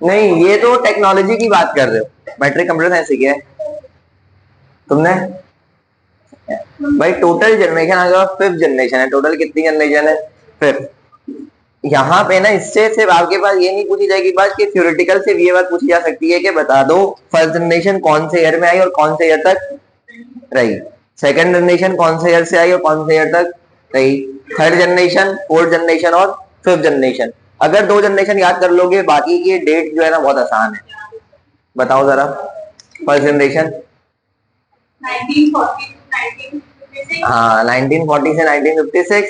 नहीं, ये तो टेक्नोलॉजी की बात कर रहे हो। मैट्रिक कंप्यूटर साइंस सीखे तुमने भाई। टोटल जनरेशन अगर 5th जनरेशन है, टोटल कितनी जनरेशन है? 5th। यहाँ पे ना इससे सिर्फ आपके पास ये नहीं पूछी जाएगी बात कि थ्योरेटिकल से ये बात पूछी जा सकती है कि बता दो फर्स्ट जनरेशन कौन से ईयर में आई और कौन से ईयर तक रही, सेकंड जनरेशन कौन से ईयर से आई और कौन से ईयर तक रही, थर्ड जनरेशन, फोर्थ जनरेशन और 5th जनरेशन। अगर 2 जनरेशन याद कर लोगे, बाकी की डेट जो है ना बहुत आसान है। बताओ जरा। फर्स्ट जनरेशन 1940 से 1956,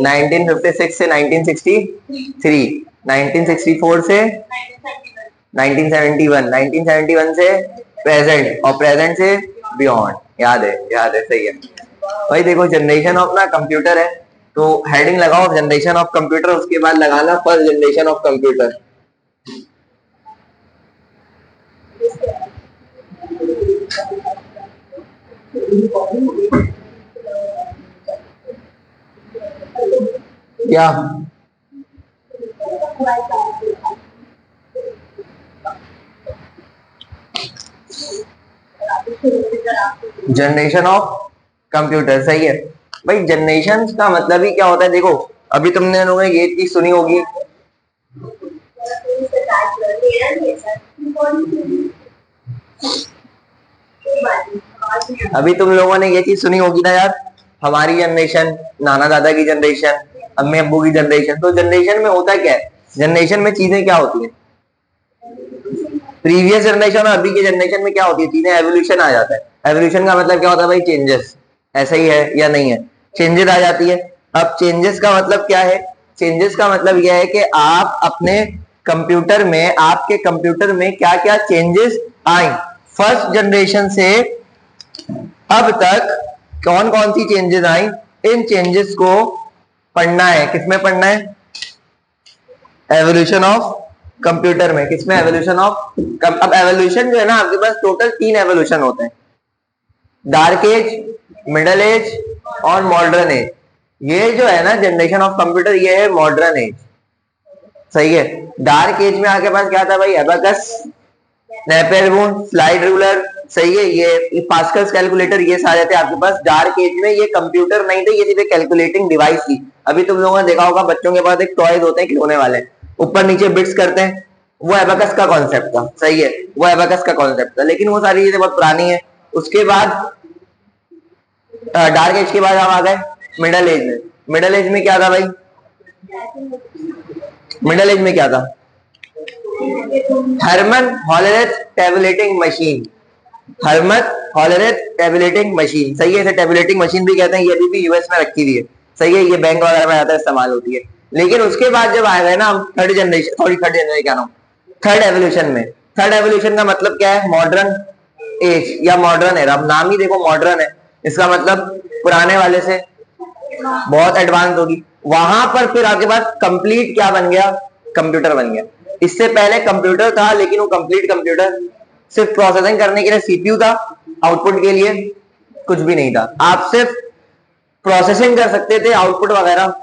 1956 से 1963, 1964 से 1971, 1971 से प्रेजेंट और प्रेजेंट से बियॉन्ड। याद है, सही है भाई। देखो जनरेशन ऑफ ना कंप्यूटर है, तो हेडिंग लगाओ जनरेशन ऑफ कंप्यूटर, उसके बाद लगाना फर्स्ट जनरेशन ऑफ कंप्यूटर। क्या जनरेशन ऑफ कंप्यूटर, सही है भाई। जनरेशन का मतलब ही क्या होता है? देखो अभी तुमने लोगों ने ये चीज सुनी होगी, अभी तुम लोगों ने ये चीज सुनी होगी ना यार, हमारी जनरेशन, नाना दादा की जनरेशन, अम्मी अब्बू की जनरेशन। तो जनरेशन में होता क्या है? जनरेशन में चीजें क्या होती है? प्रीवियस जनरेशन और अभी के जनरेशन में क्या होती है? चीजें एवोल्यूशन आ जाता है। एवोल्यूशन का मतलब क्या होता है भाई? चेंजेस। ऐसा ही है या नहीं है? चेंजेस आ जाती है। अब चेंजेस का मतलब क्या है? चेंजेस का मतलब यह है कि आप अपने कंप्यूटर में, आपके कंप्यूटर में क्या क्या चेंजेस आए फर्स्ट जनरेशन से अब तक, कौन कौन सी चेंजेस आई, इन चेंजेस को पढ़ना है। किसमें पढ़ना है? एवोल्यूशन ऑफ कंप्यूटर में। किसमें? Evolution of. अब एवोल्यूशन जो है ना, आपके पास टोटल 3 एवोल्यूशन होते हैं, डार्क एज, मिडल एज और मॉडर्न एज। ये जो है ना जनरेशन ऑफ कंप्यूटर, ये है मॉडर्न एज, सही है। डार्क एज में आपके पास क्या था भाई? Abacus, Napier bone, slide ruler, सही है। ये पास्कल्स कैलकुलेटर, ये सारे थे आपके पास। डार्क एज में ये कंप्यूटर नहीं थे, ये सिर्फ कैलकुलेटिंग डिवाइस थी। अभी तुम लोगों ने देखा होगा बच्चों के पास एक टॉयज होते हैं खिलौने वाले, ऊपर नीचे बिट्स करते हैं, वो एबाकस का कॉन्सेप्ट था, सही है, वो एबाकस का कॉन्सेप्ट था। लेकिन वो सारी चीजें बहुत पुरानी है। उसके बाद डार्क एज के बाद हम आ गए मिडल एज में। मिडल एज में क्या था भाई? मिडल एज में क्या था? Herman Hollerith tabulating machine. Herman Hollerith tabulating machine, सही है। इसे टेबुलेटिंग मशीन भी कहते हैं। ये अभी भी यूएस में रखी हुई है, सही है। ये बैंक वगैरह में ज्यादा इस्तेमाल होती है। लेकिन उसके बाद जब आ गए ना हम third generation, sorry third generation क्या नाम, थर्ड एवोल्यूशन में। थर्ड एवोल्यूशन का मतलब क्या है? मॉडर्न एज या मॉडर्न एरा। अब नाम ही देखो मॉडर्न है, इसका मतलब पुराने वाले से बहुत एडवांस होगी। वहां पर फिर आपके पास कंप्लीट क्या बन गया? कंप्यूटर बन गया। इससे पहले कंप्यूटर था, लेकिन वो कंप्लीट कंप्यूटर सिर्फ प्रोसेसिंग करने के लिए सीपीयू था, आउटपुट के लिए कुछ भी नहीं था। आप सिर्फ प्रोसेसिंग कर सकते थे, आउटपुट वगैरह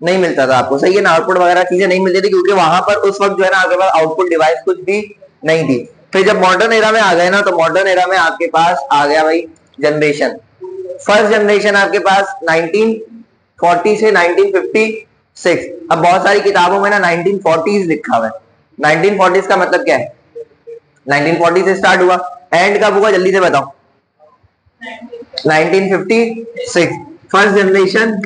नहीं मिलता था आपको, सही है ना। आउटपुट वगैरह चीजें नहीं मिलती थी, क्योंकि वहां पर उस वक्त जो है ना आपके पास आउटपुट डिवाइस कुछ भी नहीं थी। फिर जब मॉडर्न एरा में आ गए ना, तो मॉडर्न एरा में आपके पास आ गया भाई जनरेशन। फर्स्ट जनरेशन आपके पास 1940 से 1956। अब बहुत सारी किताबों में ना 1940s लिखा हुआ है। 1940s का मतलब क्या है? 1940 से स्टार्ट हुआ, एंड कब हुआ जल्दी से बताओ? 1956 first generation.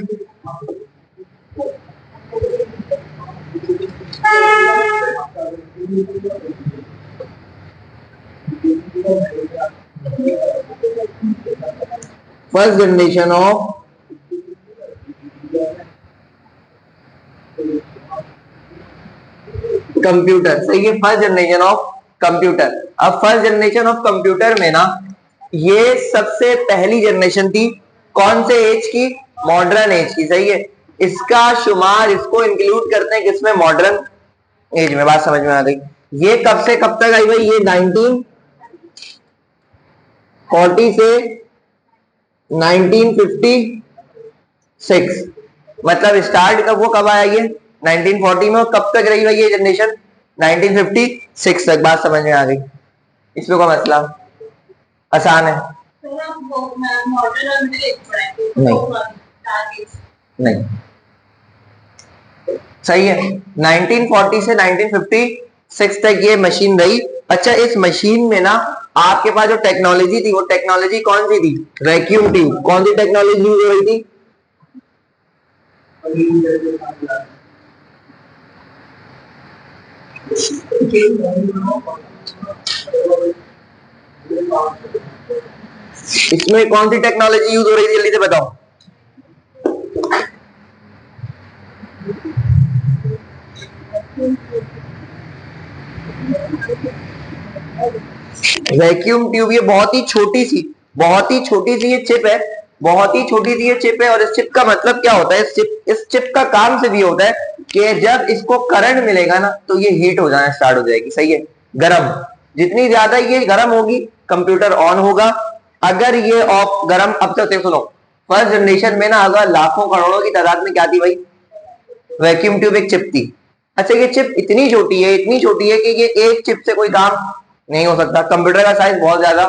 First generation of computer, सही है। First generation of computer. अब फर्स्ट जनरेशन ऑफ कंप्यूटर में ना, ये सबसे पहली जनरेशन थी कौन से एज की? मॉडर्न एज की, सही है। इसका शुमार, इसको इंक्लूड करते हैं किसमें? मॉडर्न एज में। बात समझ में आ गई? ये कब से कब तक आई भाई? ये 1940 से 1956। मतलब स्टार्ट कब, वो कब आया ये? 1940 में, और कब तक रही भाई ये जनरेशन? 1956 तक। बात समझ में आ गई? इसमें कोई मसला? आसान है? नहीं नहीं, सही है। 1940 से 1956 तक ये मशीन रही। अच्छा, इस मशीन में ना आपके पास जो टेक्नोलॉजी थी, वो टेक्नोलॉजी कौन सी थी? Vacuum tube. कौन सी टेक्नोलॉजी यूज हो रही थी? इसमें कौन सी टेक्नोलॉजी यूज हो रही थी, जल्दी से बताओ। Vacuum tube. ये बहुत ही छोटी सी ये चिप है, बहुत ही छोटी सी ये चिप है। और इस चिप का मतलब क्या होता है? इस चिप का काम से भी होता है कि जब इसको करंट मिलेगा ना, तो ये हीट हो जाना स्टार्ट हो जाएगी। सही है? गर्म। जितनी ज्यादा ये गर्म होगी, कंप्यूटर ऑन होगा। अगर ये ऑफ गर्म, अब तो सुनो, फर्स्ट जनरेशन में ना अगर लाखों करोड़ों की तादाद में क्या थी भाई? वैक्यूम ट्यूब एक चिप थी। अच्छा, ये चिप इतनी छोटी है, इतनी छोटी है कि ये एक चिप से कोई काम नहीं हो सकता। कंप्यूटर का साइज बहुत ज्यादा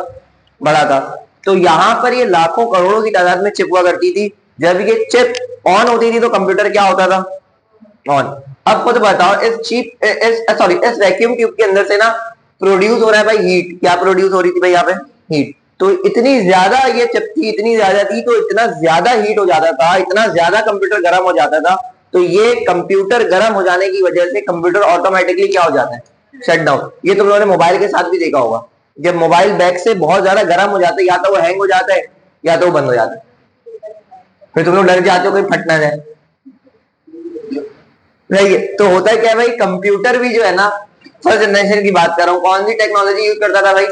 बड़ा था। तो यहां पर ये लाखों करोड़ों की तादाद में चिप हुआ करती थी। जब ये चिप ऑन होती थी तो कंप्यूटर क्या होता था? ऑन। अब खुद बताओ, इस वैक्यूम ट्यूब के अंदर से ना प्रोड्यूस हो रहा है भाई हीट। क्या प्रोड्यूस हो रही थी भाई यहाँ पे? हीट। तो इतनी ज्यादा ये चिप थी, इतनी ज्यादा थी, तो इतना ज्यादा हीट हो जाता था, इतना ज्यादा कंप्यूटर गर्म हो जाता था। तो ये कंप्यूटर गर्म हो जाने की वजह से कंप्यूटर ऑटोमेटिकली क्या हो जाता है? Shut down. ये तुम लोगों ने मोबाइल के साथ भी देखा होगा, जब मोबाइल बैक से बहुत ज्यादा गर्म हो जाता है, या तो वो हैंग हो जाता है या तो वो बंद हो जाता है। फिर तुम लोग डर जाते हो कोई फट ना जाए। नहीं, तो होता है क्या भाई, कंप्यूटर भी जो है ना, फर्स्ट जनरेशन की बात कर रहा हूँ, कौन सी टेक्नोलॉजी यूज करता था भाई?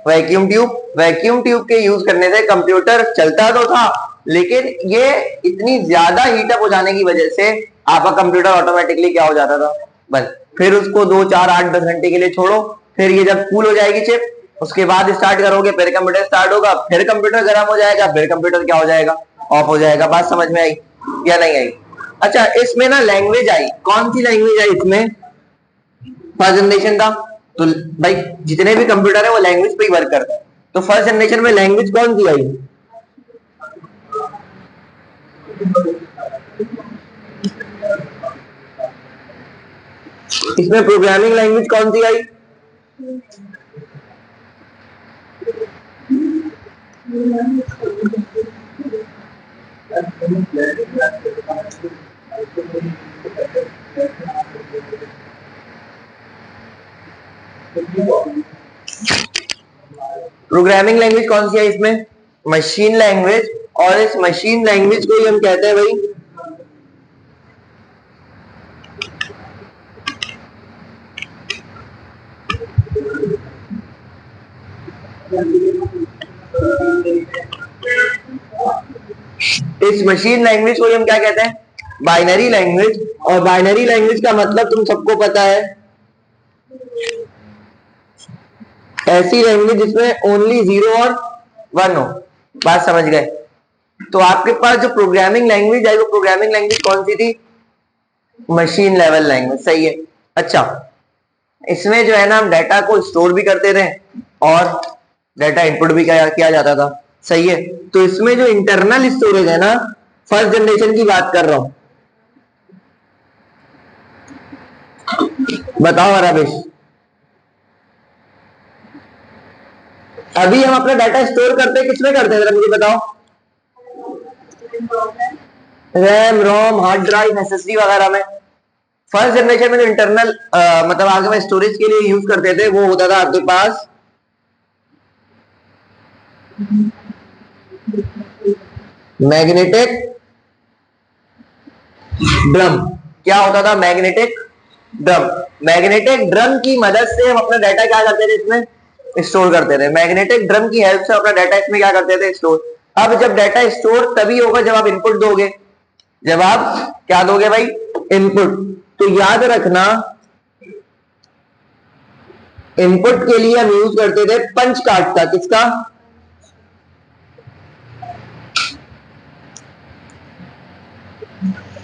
Vacuum tube. वैक्यूम ट्यूब के यूज करने से कंप्यूटर चलता तो था, लेकिन ये इतनी ज्यादा हीटअप हो जाने की वजह से आपका कंप्यूटर ऑटोमेटिकली क्या हो जाता था? बंद। फिर उसको 2 4 8 10 घंटे के लिए छोड़ो, फिर ये जब कूल हो जाएगी चिप, उसके बाद स्टार्ट करोगे, फिर कंप्यूटर स्टार्ट होगा, फिर कंप्यूटर गर्म हो जाएगा, फिर कंप्यूटर क्या हो जाएगा? ऑफ हो जाएगा। बात समझ में आई या नहीं आई? अच्छा, इसमें ना लैंग्वेज आई। कौन सी लैंग्वेज आई इसमें? फर्स्ट जनरेशन था तो भाई जितने भी कंप्यूटर है वो लैंग्वेज पे ही वर्क करता है। तो फर्स्ट जनरेशन में लैंग्वेज कौन सी आई? इसमें प्रोग्रामिंग लैंग्वेज कौन सी आई? प्रोग्रामिंग लैंग्वेज कौन सी है इसमें? Machine language. और इस मशीन लैंग्वेज को ही हम कहते हैं भाई इस मशीन लैंग्वेज को ही हम क्या कहते हैं? Binary language. और बाइनरी लैंग्वेज का मतलब तुम सबको पता है, ऐसी लैंग्वेज जिसमें ओनली 0 और 1 हो। बात समझ गए? तो आपके पास जो प्रोग्रामिंग लैंग्वेज आई, वो प्रोग्रामिंग लैंग्वेज कौन सी थी? Machine level language. सही है। अच्छा, इसमें जो है ना हम डाटा को स्टोर भी करते थे और डाटा इनपुट भी किया जाता था। सही है। तो इसमें जो इंटरनल स्टोरेज है ना, फर्स्ट जनरेशन की बात कर रहा हूं। बताओ रमेश, अभी हम अपना डाटा स्टोर करते हैं किसमें करते हैं, मुझे बताओ। रैम, रोम, हार्ड ड्राइव, एसएसडी वगैरह में। फर्स्ट जनरेशन में जो इंटरनल मतलब आगे में स्टोरेज के लिए यूज करते थे, वो होता था आपके पास मैग्नेटिक ड्रम। क्या होता था? Magnetic drum. मैग्नेटिक ड्रम की मदद से हम अपना डाटा क्या करते थे? इसमें स्टोर करते थे। मैग्नेटिक ड्रम की हेल्प से अपना डाटा इसमें क्या करते थे? स्टोर। अब जब डाटा स्टोर तभी होगा जब आप इनपुट दोगे। जब आप क्या दोगे भाई? इनपुट। तो याद रखना, इनपुट के लिए हम यूज करते थे पंच कार्ड का। किसका?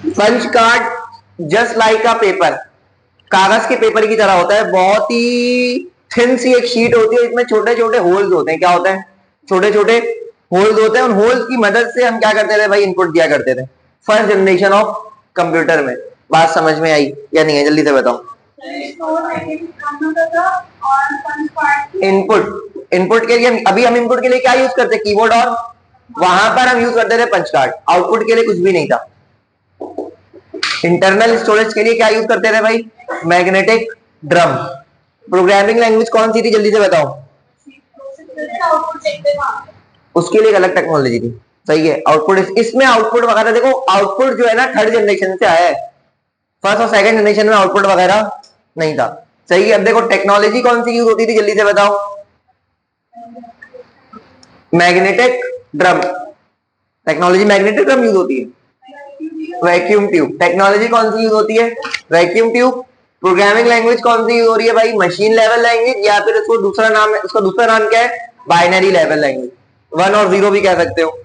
Punch card just like a paper, कागज के पेपर की तरह होता है, बहुत ही थिन सी एक शीट होती है, इसमें छोटे छोटे होल्स होते हैं। क्या होते हैं? छोटे छोटे होल्स होते हैं। उन होल्स की मदद से हम क्या करते थे भाई? इनपुट दिया करते थे फर्स्ट जनरेशन ऑफ कंप्यूटर में। बात समझ में आई या नहीं है? जल्दी से बताओ। इनपुट, इनपुट के लिए अभी हम इनपुट के लिए क्या यूज करते? कीबोर्ड, और वहां पर हम यूज करते थे पंच कार्ड। आउटपुट के लिए कुछ भी नहीं था। इंटरनल स्टोरेज के लिए क्या यूज करते थे भाई? Magnetic drum. प्रोग्रामिंग लैंग्वेज कौन सी थी? जल्दी से बताओ। उसके लिए एक अलग टेक्नोलॉजी थी। सही है। आउटपुट, इसमें आउटपुट वगैरह देखो, आउटपुट जो है ना थर्ड जनरेशन से आया है। फर्स्ट और सेकंड जनरेशन में आउटपुट वगैरह नहीं था। सही है। अब देखो टेक्नोलॉजी कौन सी यूज होती थी? जल्दी से बताओ। Magnetic drum. Technology magnetic drum use होती है। Vacuum tube. टेक्नोलॉजी कौन सी यूज होती है? Vacuum tube. प्रोग्रामिंग लैंग्वेज कौन सी यूज हो रही है भाई? मशीन लेवल लैंग्वेज, या फिर उसको दूसरा नाम है, उसका दूसरा नाम क्या है? Binary level language. 1 और 0 भी कह सकते हो।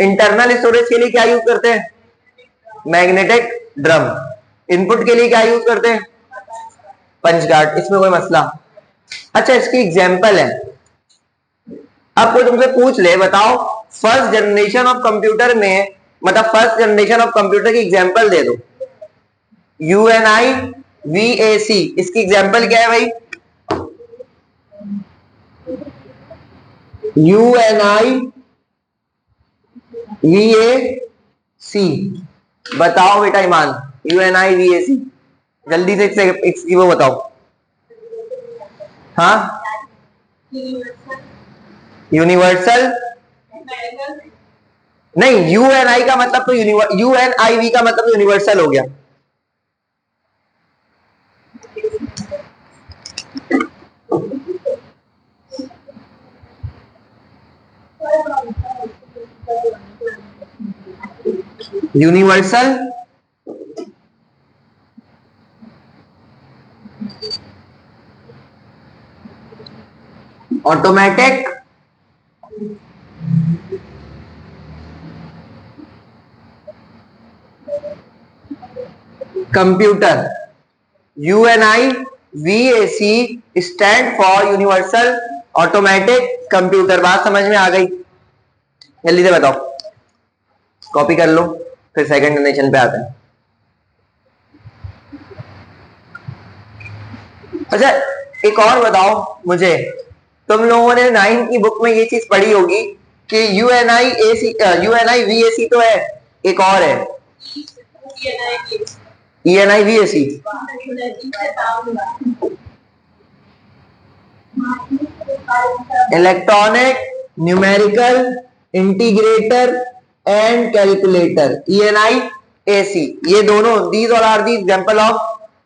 इंटरनल स्टोरेज के लिए क्या यूज करते हैं? Magnetic drum. इनपुट के लिए क्या यूज करते हैं? Punch card. इसमें कोई मसला? अच्छा, इसकी एग्जांपल है। अब कोई तुमसे पूछ ले, बताओ फर्स्ट जनरेशन ऑफ कंप्यूटर में, मतलब फर्स्ट जनरेशन ऑफ कंप्यूटर की एग्जांपल दे दो। यूएनआई वीएसी, इसकी एग्जांपल क्या है भाई? यूएनआई वीएसी, बताओ बेटा ईमान। यूएनआई वीएसी, जल्दी से इसकी वो बताओ। हाँ, यूनिवर्सल नहीं, यूएनआई का मतलब तो यूएनआईवी का मतलब यूनिवर्सल हो गया। Universal automatic computer. Uni VAC stand for universal automatic computer. बात समझ में आ गई? जल्दी से बताओ, कॉपी कर लो, फिर सेकंड जनरेशन पे आते हैं। अच्छा, एक और बताओ मुझे, तुम लोगों ने 9 की बुक में ये चीज पढ़ी होगी कि यूएनआई वीएसी तो है, एक और है ENIAC. Electronic numerical integrator and calculator, ENIAC. ये दोनों, these all are the example of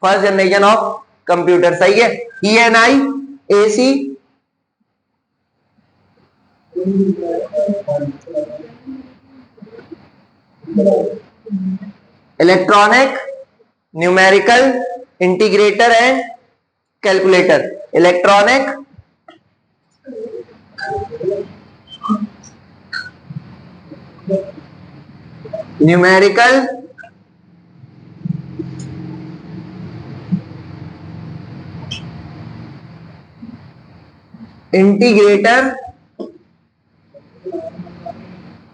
first generation of computer. सही है। ENIAC, electronic numerical integrator and calculator. Electronic numerical integrator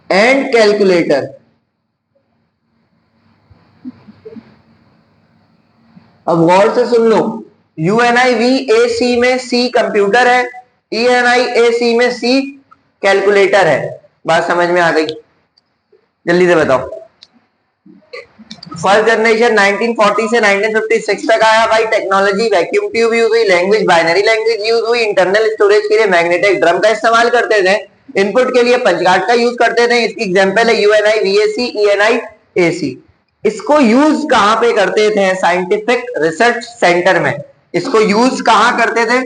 and calculator. अब गौर से सुन लो, यूएनआईवीएसी में सी computer है, ईएनआईएसी में सी कैलकुलेटर है। बात समझ में आ गई? जल्दी से बताओ। फर्स्ट जनरेशन 1940 से 1956 तक आया भाई। टेक्नोलॉजी वैक्यूम ट्यूब यूज हुई, लैंग्वेज बाइनरी लैंग्वेज यूज हुई, इंटरनल स्टोरेज के लिए मैग्नेटिक ड्रम का इस्तेमाल करते थे, इनपुट के लिए पंच कार्ड का यूज करते थे। इसकी एग्जांपल है यूएनआई वीएसी, ईएनआई एसी। इसको यूज कहां पे करते थे? साइंटिफिक रिसर्च सेंटर में। इसको यूज कहां करते थे?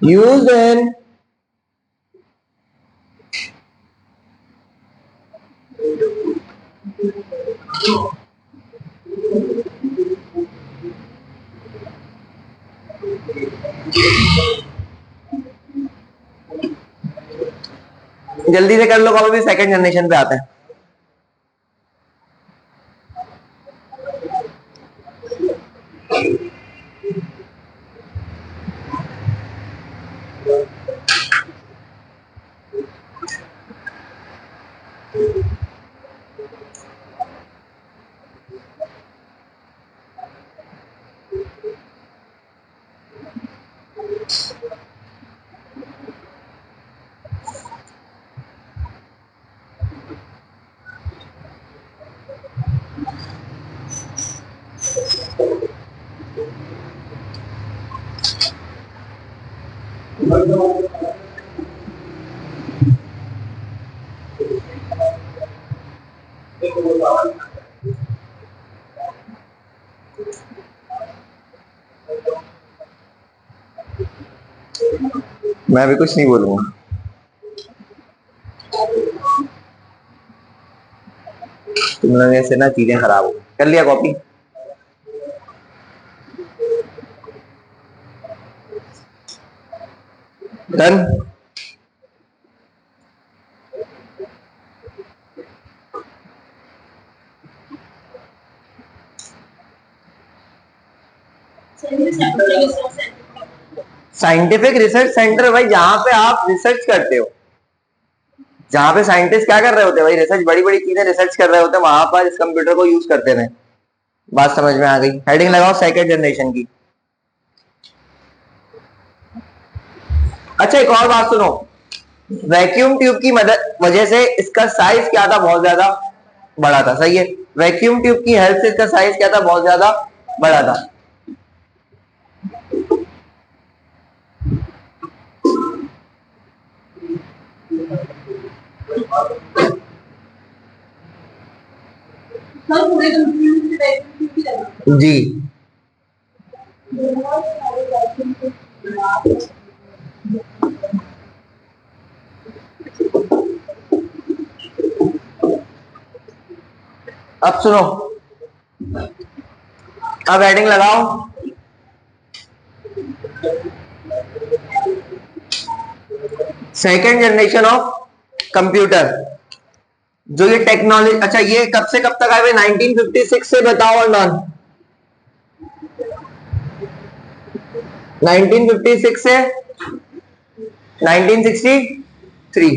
यूज इन जल्दी से कर लो, कभी भी सेकंड जनरेशन पे आते हैं। मैं भी कुछ नहीं बोलूंगा। तुम लोगों से ना चीजें खराब हो। कर लिया copy? Done. Scientific research centre भाई, जहां पे आप रिसर्च करते हो, जहां पे साइंटिस्ट क्या कर रहे होते हैं भाई, रिसर्च, बड़ी बड़ी चीजें रिसर्च कर रहे होते हैं, वहां पर इस कंप्यूटर को यूज करते हैं। बात समझ में आ गई? हेडिंग लगाओ सेकंड जनरेशन की। अच्छा, एक और बात सुनो, वैक्यूम ट्यूब की मदद वजह से इसका साइज क्या था, बहुत ज्यादा बड़ा था। सही है, वैक्यूम ट्यूब की हेल्प से इसका साइज क्या था, बहुत ज्यादा बड़ा था। जी, अब सुनो, अब हेडिंग लगाओ सेकेंड जनरेशन ऑफ कंप्यूटर। जो ये टेक्नोलॉजी, अच्छा ये कब से कब तक आए? 1956 से बताओ और नॉन 1956 से 1963।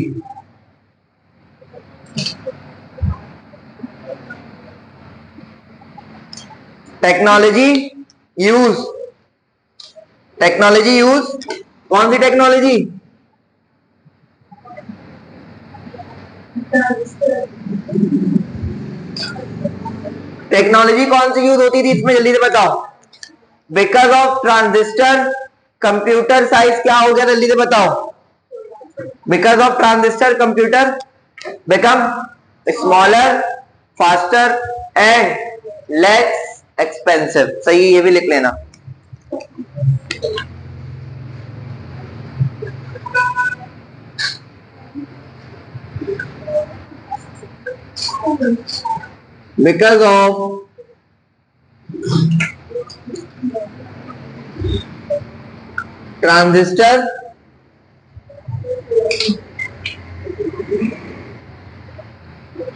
टेक्नोलॉजी यूज, टेक्नोलॉजी यूज, कौन सी टेक्नोलॉजी? टेक्नोलॉजी कौन सी यूज होती थी इसमें, जल्दी से बताओ। Because of transistor computer size क्या हो गया, जल्दी से बताओ। Because of transistor computer become smaller, faster and less expensive. सही, ये भी लिख लेना। Because of transistor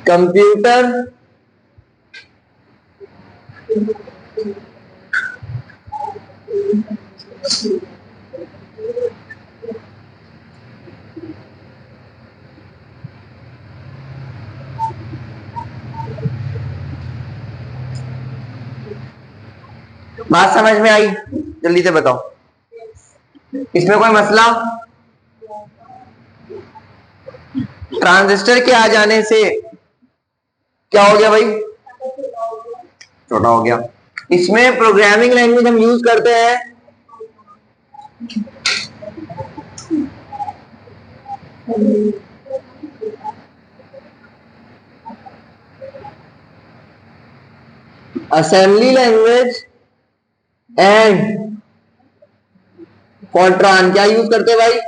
computer बात समझ में आई? जल्दी से बताओ, इसमें कोई मसला? ट्रांजिस्टर के आ जाने से क्या हो गया भाई, छोटा हो गया। इसमें प्रोग्रामिंग लैंग्वेज हम यूज करते हैं असेंबली लैंग्वेज एंड फॉर्ट्रान। क्या यूज करते हैं भाई?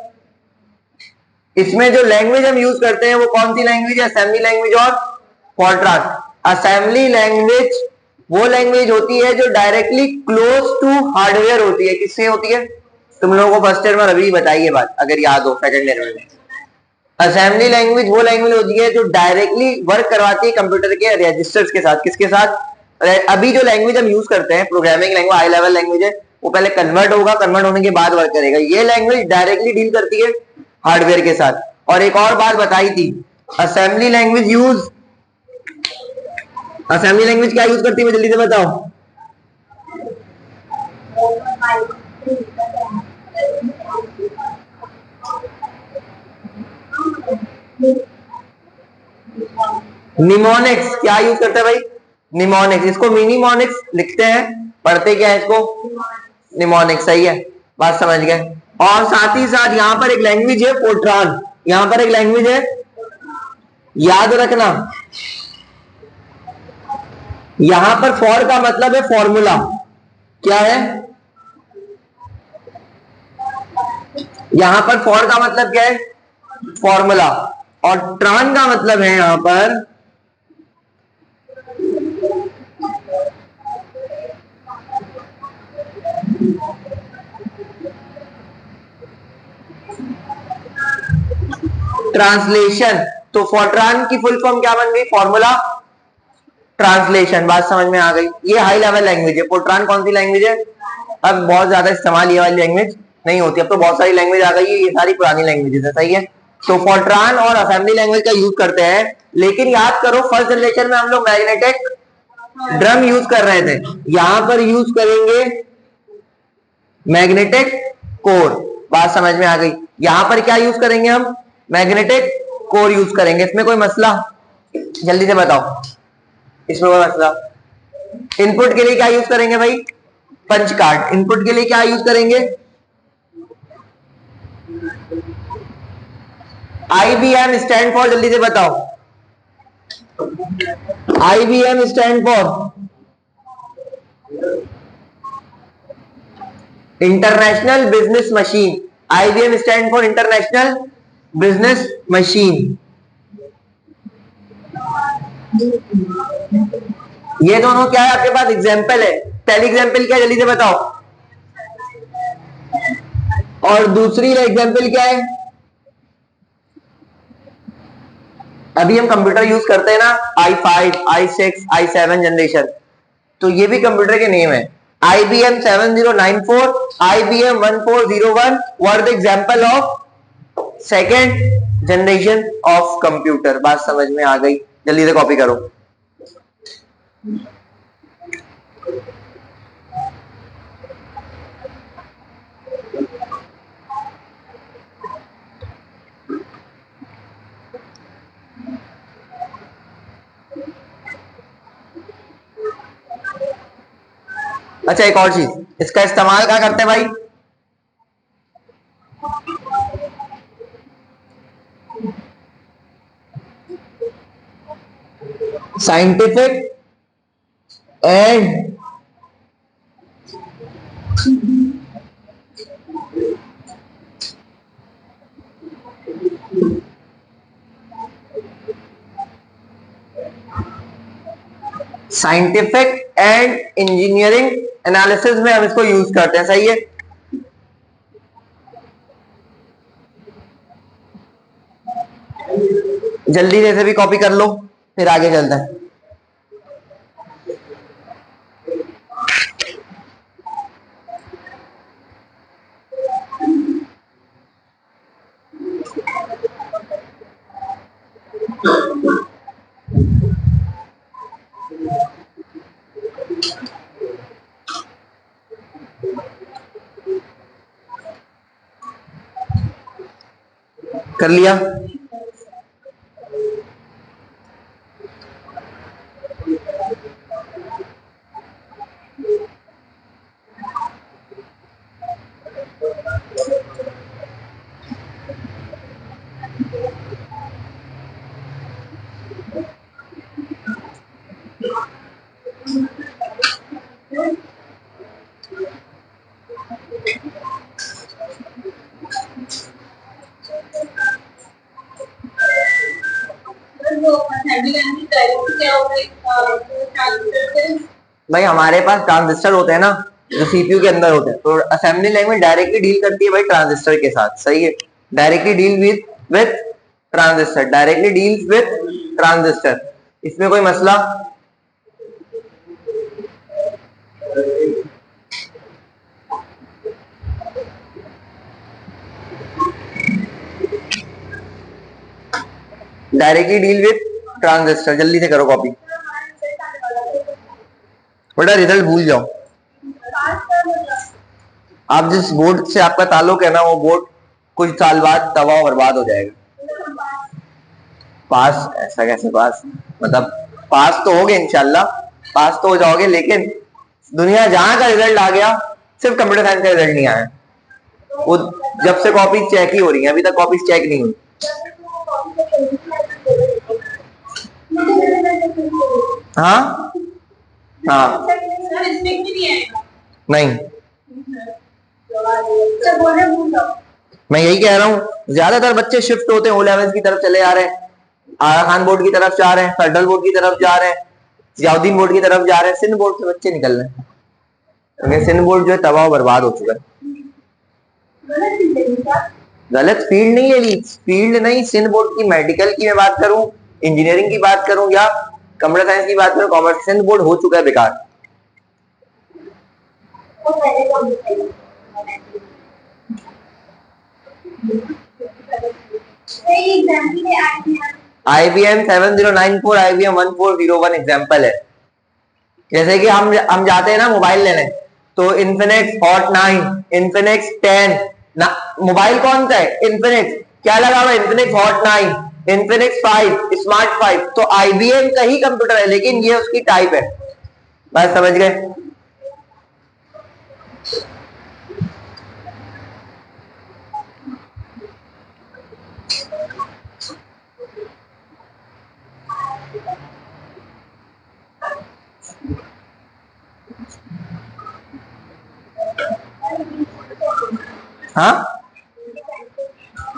इसमें जो लैंग्वेज हम यूज करते हैं वो कौन सी लैंग्वेज है? असेंबली लैंग्वेज और फॉर्ट्रान। असेंबली लैंग्वेज वो लैंग्वेज होती है जो डायरेक्टली क्लोज टू हार्डवेयर होती है। किससे होती है? तुम लोगों को फर्स्ट ईयर में अभी बताई ये बात, अगर याद हो सेकंड ईयर में। असेंबली लैंग्वेज वो लैंग्वेज होती है जो डायरेक्टली वर्क करवाती है कंप्यूटर के रजिस्टर्स के साथ। किसके साथ? अभी जो लैंग्वेज हम यूज करते हैं programming language, high level language है, वो पहले कन्वर्ट होगा, कन्वर्ट होने के बाद वर्क करेगा। ये लैंग्वेज डायरेक्टली डील करती है हार्डवेयर के साथ। और एक और बात बताई थी, असेंबली लैंग्वेज क्या यूज करती है, जल्दी से बताओ। निमोनिक्स क्या यूज करते हैं भाई? निमोनिक्स। इसको मिनीमोनिक्स लिखते हैं, पढ़ते क्या है इसको? निमोनिक्स। सही है, बात समझ गए। और साथ ही साथ यहां पर एक लैंग्वेज है फोर्ट्रान, यहां पर एक लैंग्वेज है, याद रखना, यहां पर फॉर का मतलब है फॉर्मूला। क्या है? यहां पर फॉर का मतलब क्या है? फॉर्मूला। और ट्रान का मतलब है यहां पर ट्रांसलेशन। तो फॉर्ट्रान की फुल फॉर्म क्या बन गई? Formula translation. बात समझ में आ गई। ये हाई लेवल लैंग्वेज है। फोर्ट्रान कौन सी लैंग्वेज है? अब बहुत ज्यादा इस्तेमाल ये वाली लैंग्वेज नहीं होती, अब तो बहुत सारी लैंग्वेज आ गई है, ये सारी पुरानी लैंग्वेजेस है। सही है, तो फोर्ट्रान और असेंबली लैंग्वेज का यूज करते हैं। लेकिन याद करो फर्स्ट जनरेशन में हम लोग मैग्नेटिक ड्रम यूज कर रहे थे, यहां पर यूज करेंगे मैग्नेटिक कोर। बात समझ में आ गई। यहां पर क्या यूज करेंगे हम? मैग्नेटिक कोर यूज करेंगे। इसमें कोई मसला? जल्दी से बताओ, इसमें कोई मसला? इनपुट के लिए क्या यूज करेंगे भाई? Punch card. इनपुट के लिए क्या यूज करेंगे? IBM स्टैंड फॉर, जल्दी से बताओ। IBM stand for international business machine. IBM stand for international business machine. ये दोनों क्या है आपके पास? एग्जाम्पल है। पहली एग्जाम्पल क्या है, जल्दी से बताओ। और दूसरी एग्जाम्पल क्या है? अभी हम कंप्यूटर यूज करते हैं ना, i5, i6, i7 जनरेशन, तो ये भी कंप्यूटर के नेम है। IBM 7094, IBM 1401 were the example of second generation of computer. बात समझ में आ गई? जल्दी से कॉपी करो। अच्छा, एक और चीज, इसका इस्तेमाल क्या करते हैं भाई? Scientific and scientific and engineering analysis में हम इसको यूज करते हैं। सही है, जल्दी से भी कॉपी कर लो, फिर आगे चलते हैं। कर लिया? भाई हमारे पास ट्रांजिस्टर होते हैं ना, जो सीपीयू के अंदर होते हैं, तो असेंबली लैंग्वेज डायरेक्टली डील करती है भाई ट्रांजिस्टर के साथ। सही है, directly deal with transistor, directly deals with transistor. इसमें कोई मसला? Directly deal with transistor. जल्दी से करो कॉपी, बेटा रिजल्ट भूल जाओ। आप जिस बोर्ड से आपका ताल्लुक है ना, वो बोर्ड कुछ साल बाद तबाह बर्बाद हो जाएगा। पास? ऐसा कैसे पास? मतलब पास तो होगे इंशाल्लाह, पास तो हो जाओगे, लेकिन दुनिया जहां का रिजल्ट आ गया, सिर्फ कंप्यूटर साइंस का रिजल्ट नहीं आया। वो जब से कॉपी चेक ही हो रही है, अभी तक कॉपी चेक नहीं हुई। हाँ हाँ नहीं, मैं यही कह रहा हूँ, ज्यादातर बच्चे शिफ्ट होते हैं, ओ लेवल्स की तरफ चले आ रहे हैं, आगा खान बोर्ड की तरफ जा रहे हैं, फेडरल बोर्ड की तरफ जा रहे हैं, जियाउद्दीन बोर्ड की तरफ जा रहे हैं, सिंध बोर्ड से बच्चे निकल रहे हैं, क्योंकि सिंध बोर्ड जो है तबाह बर्बाद हो चुका है। गलत फील्ड नहीं है, फील्ड नहीं, सिंध बोर्ड की मेडिकल की मैं बात करूं, इंजीनियरिंग की बात करूं या कंप्यूटर साइंस की बात करूं, कॉमर्स, सिंध बोर्ड हो चुका है बेकार। IBM 7094, IBM 1401 एग्जाम्पल है। जैसे कि हम जाते हैं ना मोबाइल लेने, तो इन्फिनिक्स हॉट 9, इन्फिनिक्स 10, मोबाइल कौन सा है? इन्फिनिक्स। क्या लगा हुआ? Infinix hot 9, Infinix 5, smart 5। तो IBM का ही कंप्यूटर है, लेकिन ये उसकी टाइप है। बात समझ गए? हाँ,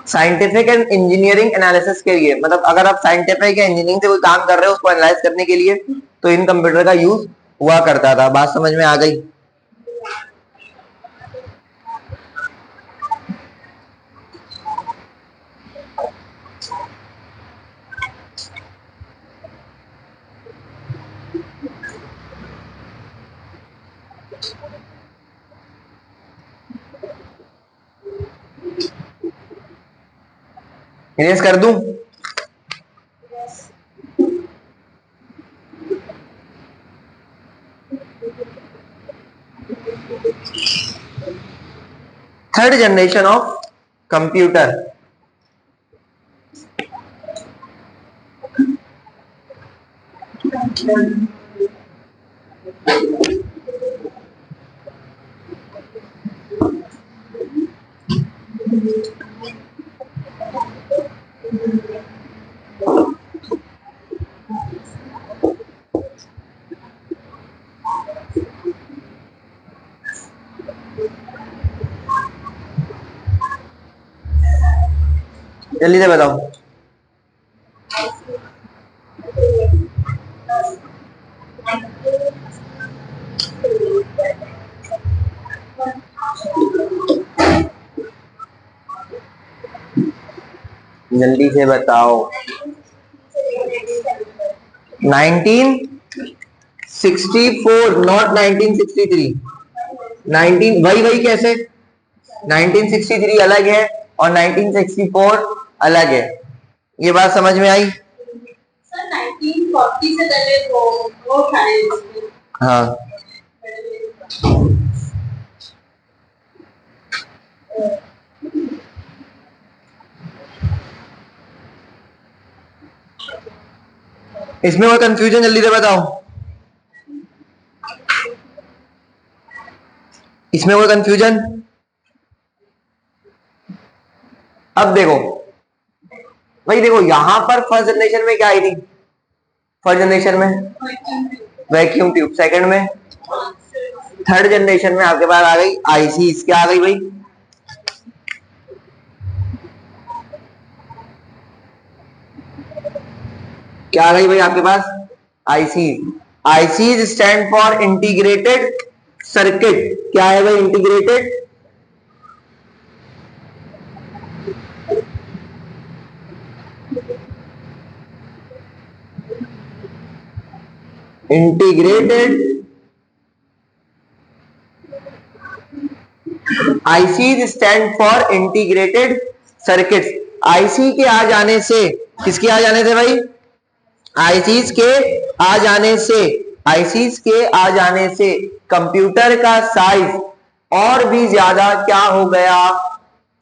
साइंटिफिक एंड इंजीनियरिंग एनालिसिस के लिए, मतलब अगर आप साइंटिफिक या इंजीनियरिंग से कोई काम कर रहे हो, उसको एनालाइज करने के लिए, तो इन कंप्यूटर का यूज हुआ करता था। बात समझ में आ गई? इरेज कर दूं? Third generation of computer. जल्दी से बताओ। जल्दी से बताओ। 1964, नॉट 1963। 19 वही वही कैसे? 1963 अलग है और 1964 अलग है। ये बात समझ में आई? सर 1940 से पहले वो हाँ, इसमें कोई कंफ्यूजन? जल्दी से बताओ, इसमें कोई कंफ्यूजन? अब देखो भाई, देखो यहां पर फर्स्ट जनरेशन में क्या आई थी? फर्स्ट जनरेशन में वैक्यूम ट्यूब, सेकंड में, थर्ड जनरेशन में आपके पास आ गई आईसी। क्या आ गई भाई? क्या आ गई भाई आपके पास? IC. IC stand for integrated circuit. क्या है भाई? Integrated integrated IC stand for integrated circuits. IC के आ जाने से, किसके आ जाने से भाई, आईसीज के आ जाने से, आईसीज के आ जाने से कंप्यूटर का साइज और भी ज्यादा क्या हो गया,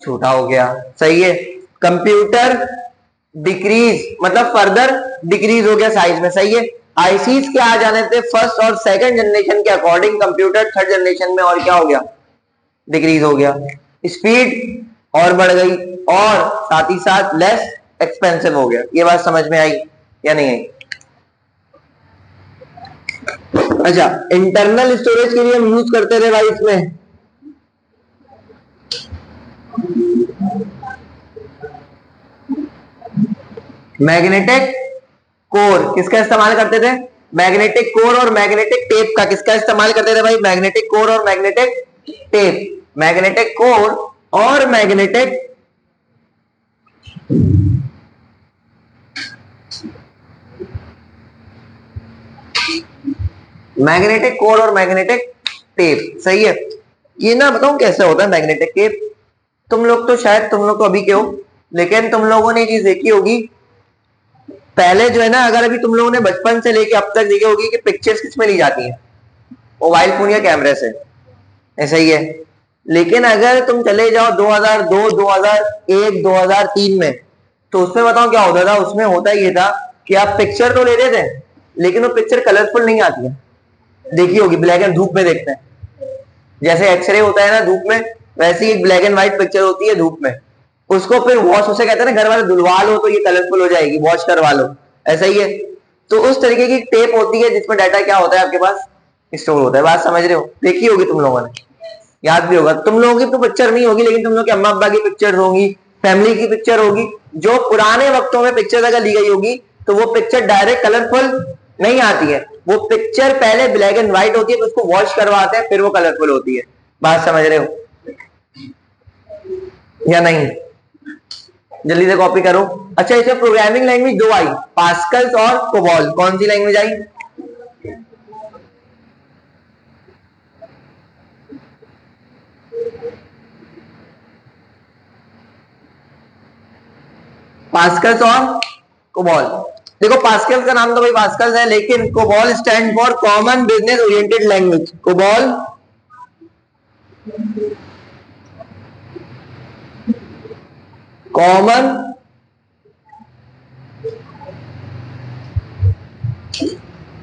छोटा हो गया। सही है, कंप्यूटर डिक्रीज मतलब फर्दर डिक्रीज हो गया साइज में। सही है, आईसीज के आ जाने से फर्स्ट और सेकंड जनरेशन के अकॉर्डिंग कंप्यूटर थर्ड जनरेशन में और क्या हो गया, डिक्रीज हो गया। स्पीड और बढ़ गई और साथ ही साथ लेस एक्सपेंसिव हो गया। ये बात समझ में आई या नहीं आई? अच्छा, इंटरनल स्टोरेज के लिए हम यूज करते थे भाई इसमें मैग्नेटिक कोर। किसका इस्तेमाल करते थे, मैग्नेटिक कोर और मैग्नेटिक टेप का। किसका इस्तेमाल करते थे भाई, मैग्नेटिक कोर और मैग्नेटिक टेप। मैग्नेटिक कोर और मैग्नेटिक मैग्नेटिक कोर और मैग्नेटिक टेप। सही है, ये ना बताऊं कैसे होता है मैग्नेटिक टेप। तुम लोग तो शायद तुम लोग तो अभी के हो, लेकिन तुम लोगों ने ये चीज देखी होगी पहले जो है ना, अगर अभी तुम लोगों ने बचपन से लेके अब तक देखी होगी कि पिक्चर्स किस में ली जाती हैं, मोबाइल फोन या कैमरे से, ऐसा ही है। लेकिन अगर तुम चले जाओ 2002, 2001, 2003 में, तो उसमें बताओ क्या होता था। उसमें होता ये था कि आप पिक्चर तो लेते थे, लेकिन वो पिक्चर कलरफुल नहीं आती है। देखी होगी, ब्लैक एंड धूप में देखते हैं, जैसे एक्सरे होता है ना धूप में, वैसे ही एक ब्लैक एंड व्हाइट पिक्चर होती है धूप में। उसको फिर वॉश, उसे कहते हैं ना, घर वाले धुलवा लो तो ये कलरफुल हो जाएगी, वॉश करवा लो, ऐसा ही है। तो उस तरीके की टेप होती है जिसमें डाटा क्या होता है आपके पास, स्टोर होता है। बात समझ रहे हो? देखी होगी तुम लोगों ने, याद भी होगा। तुम लोगों की तो पिक्चर नहीं होगी, लेकिन तुम लोग के अम्मा अब्बा की पिक्चर होगी, फैमिली की पिक्चर होगी, जो पुराने वक्तों में पिक्चर अगर ली गई होगी तो वो पिक्चर डायरेक्ट कलरफुल नहीं आती है। वो पिक्चर पहले ब्लैक एंड व्हाइट होती है, तो उसको वॉश करवाते हैं, फिर वो कलरफुल होती है। बात समझ रहे हो या नहीं? जल्दी से कॉपी करो। अच्छा, इसमें प्रोग्रामिंग लैंग्वेज दो आई, पास्कल और कोबॉल। कौन सी लैंग्वेज आई? पास्कल और कोबॉल। देखो, पास्कल का नाम तो भाई पास्कल है, लेकिन COBOL stand for common business oriented language. COBOL common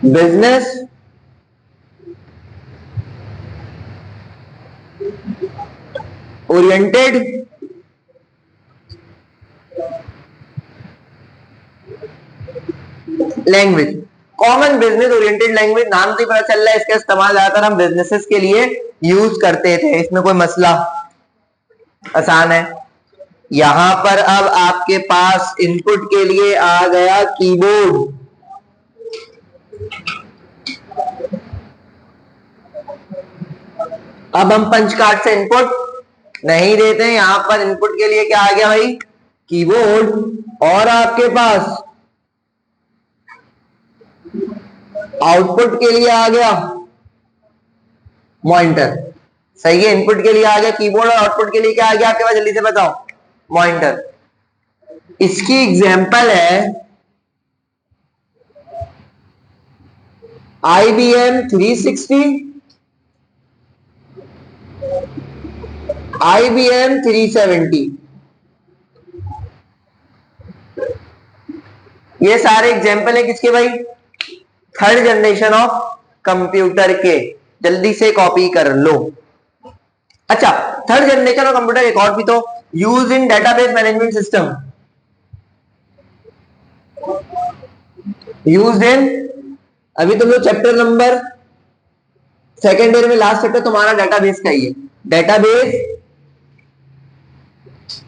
business oriented language. Common business oriented language नाम से पता चल रहा है, इसका इस्तेमाल ज्यादातर हम बिजनेसेस के लिए यूज करते थे। इसमें कोई मसला, आसान है। यहां पर अब आपके पास इनपुट के लिए आ गया कीबोर्ड। अब हम पंच कार्ड से इनपुट नहीं देते हैं, यहां पर इनपुट के लिए क्या आ गया भाई, कीबोर्ड। और आपके पास आउटपुट के लिए आ गया मॉनिटर। सही है, इनपुट के लिए आ गया कीबोर्ड और आउटपुट के लिए क्या आ गया आपके पास, जल्दी से बताओ, मॉनिटर। इसकी एग्जांपल है IBM 360, IBM 370। ये सारे एग्जांपल है किसके भाई, थर्ड जनरेशन ऑफ कंप्यूटर के। जल्दी से कॉपी कर लो। अच्छा, थर्ड जनरेशन ऑफ कंप्यूटर एक और भी तो, use in database management system. Use in, अभी तुम लोग चैप्टर नंबर सेकेंड ईयर में लास्ट चैप्टर तुम्हारा डेटाबेस का ही है, डेटाबेस।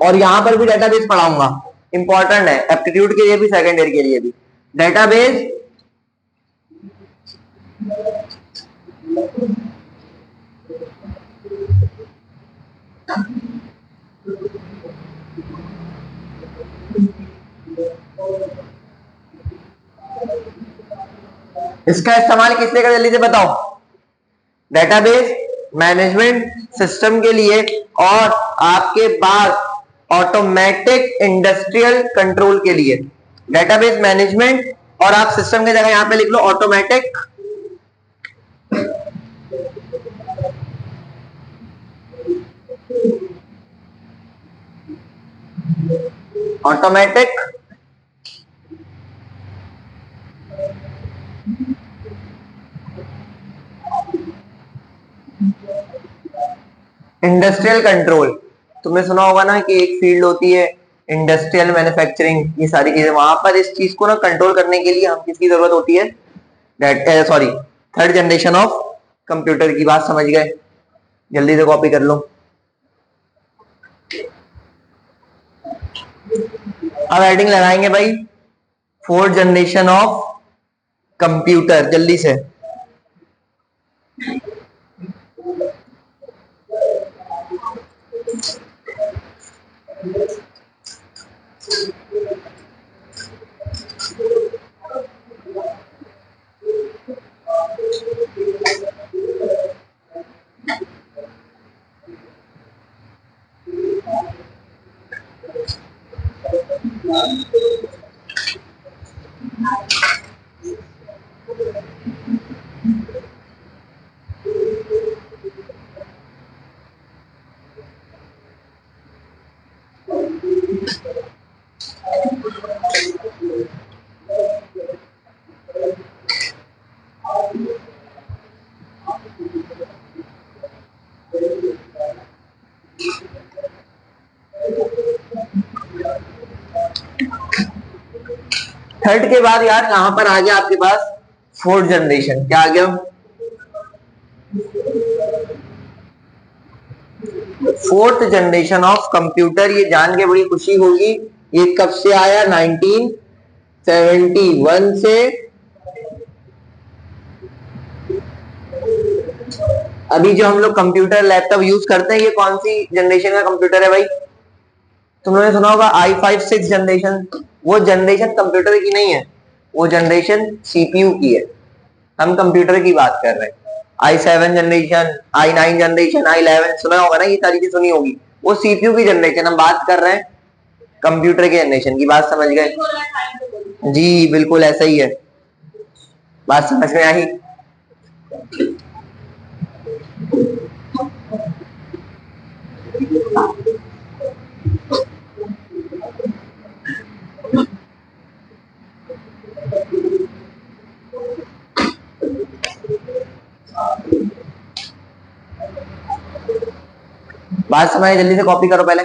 और यहां पर भी डेटाबेस पढ़ाऊंगा, इंपॉर्टेंट है एप्टीट्यूड के लिए भी, सेकेंड ईयर के लिए भी। डेटाबेस इसका इस्तेमाल किस लिए कर, जल्दी से बताओ। डेटाबेस मैनेजमेंट सिस्टम के लिए, और आपके पास ऑटोमेटिक इंडस्ट्रियल कंट्रोल के लिए। डेटाबेस मैनेजमेंट, और आप सिस्टम की जगह यहां पे लिख लो ऑटोमेटिक ऑटोमेटिक इंडस्ट्रियल कंट्रोल। तुमने सुना होगा ना कि एक फील्ड होती है इंडस्ट्रियल मैन्युफैक्चरिंग, ये सारी चीजें, वहां पर इस चीज को ना कंट्रोल करने के लिए हम किसकी जरूरत होती है, sorry, third generation of computer की। बात समझ गए, जल्दी से कॉपी कर लो। अब हेडिंग लगाएंगे भाई, फोर्थ जनरेशन ऑफ कंप्यूटर, जल्दी से। थर्ड के बाद यार कहां पर आ गया आपके पास फोर्थ जनरेशन, क्या आ गया, फोर्थ जनरेशन ऑफ कंप्यूटर। ये जान के बड़ी खुशी होगी, ये कब से आया, 1971 से। अभी जो हम लोग कंप्यूटर लैपटॉप यूज करते हैं, ये कौन सी जनरेशन का कंप्यूटर है भाई, तुमने सुना होगा i5 6 जनरेशन। वो जनरेशन कंप्यूटर की नहीं है, वो जनरेशन सीपीयू की है। हम कंप्यूटर की बात कर रहे हैं। i7 generation, i9 generation, i11 सुना होगा ना, ये सारी चीज सुनी होगी, वो सीपीयू की जनरेशन। हम बात कर रहे हैं कंप्यूटर के जनरेशन की। बात समझ गए, जी बिल्कुल ऐसा ही है। बात समझ में आई। बात समझ, जल्दी से कॉपी करो पहले।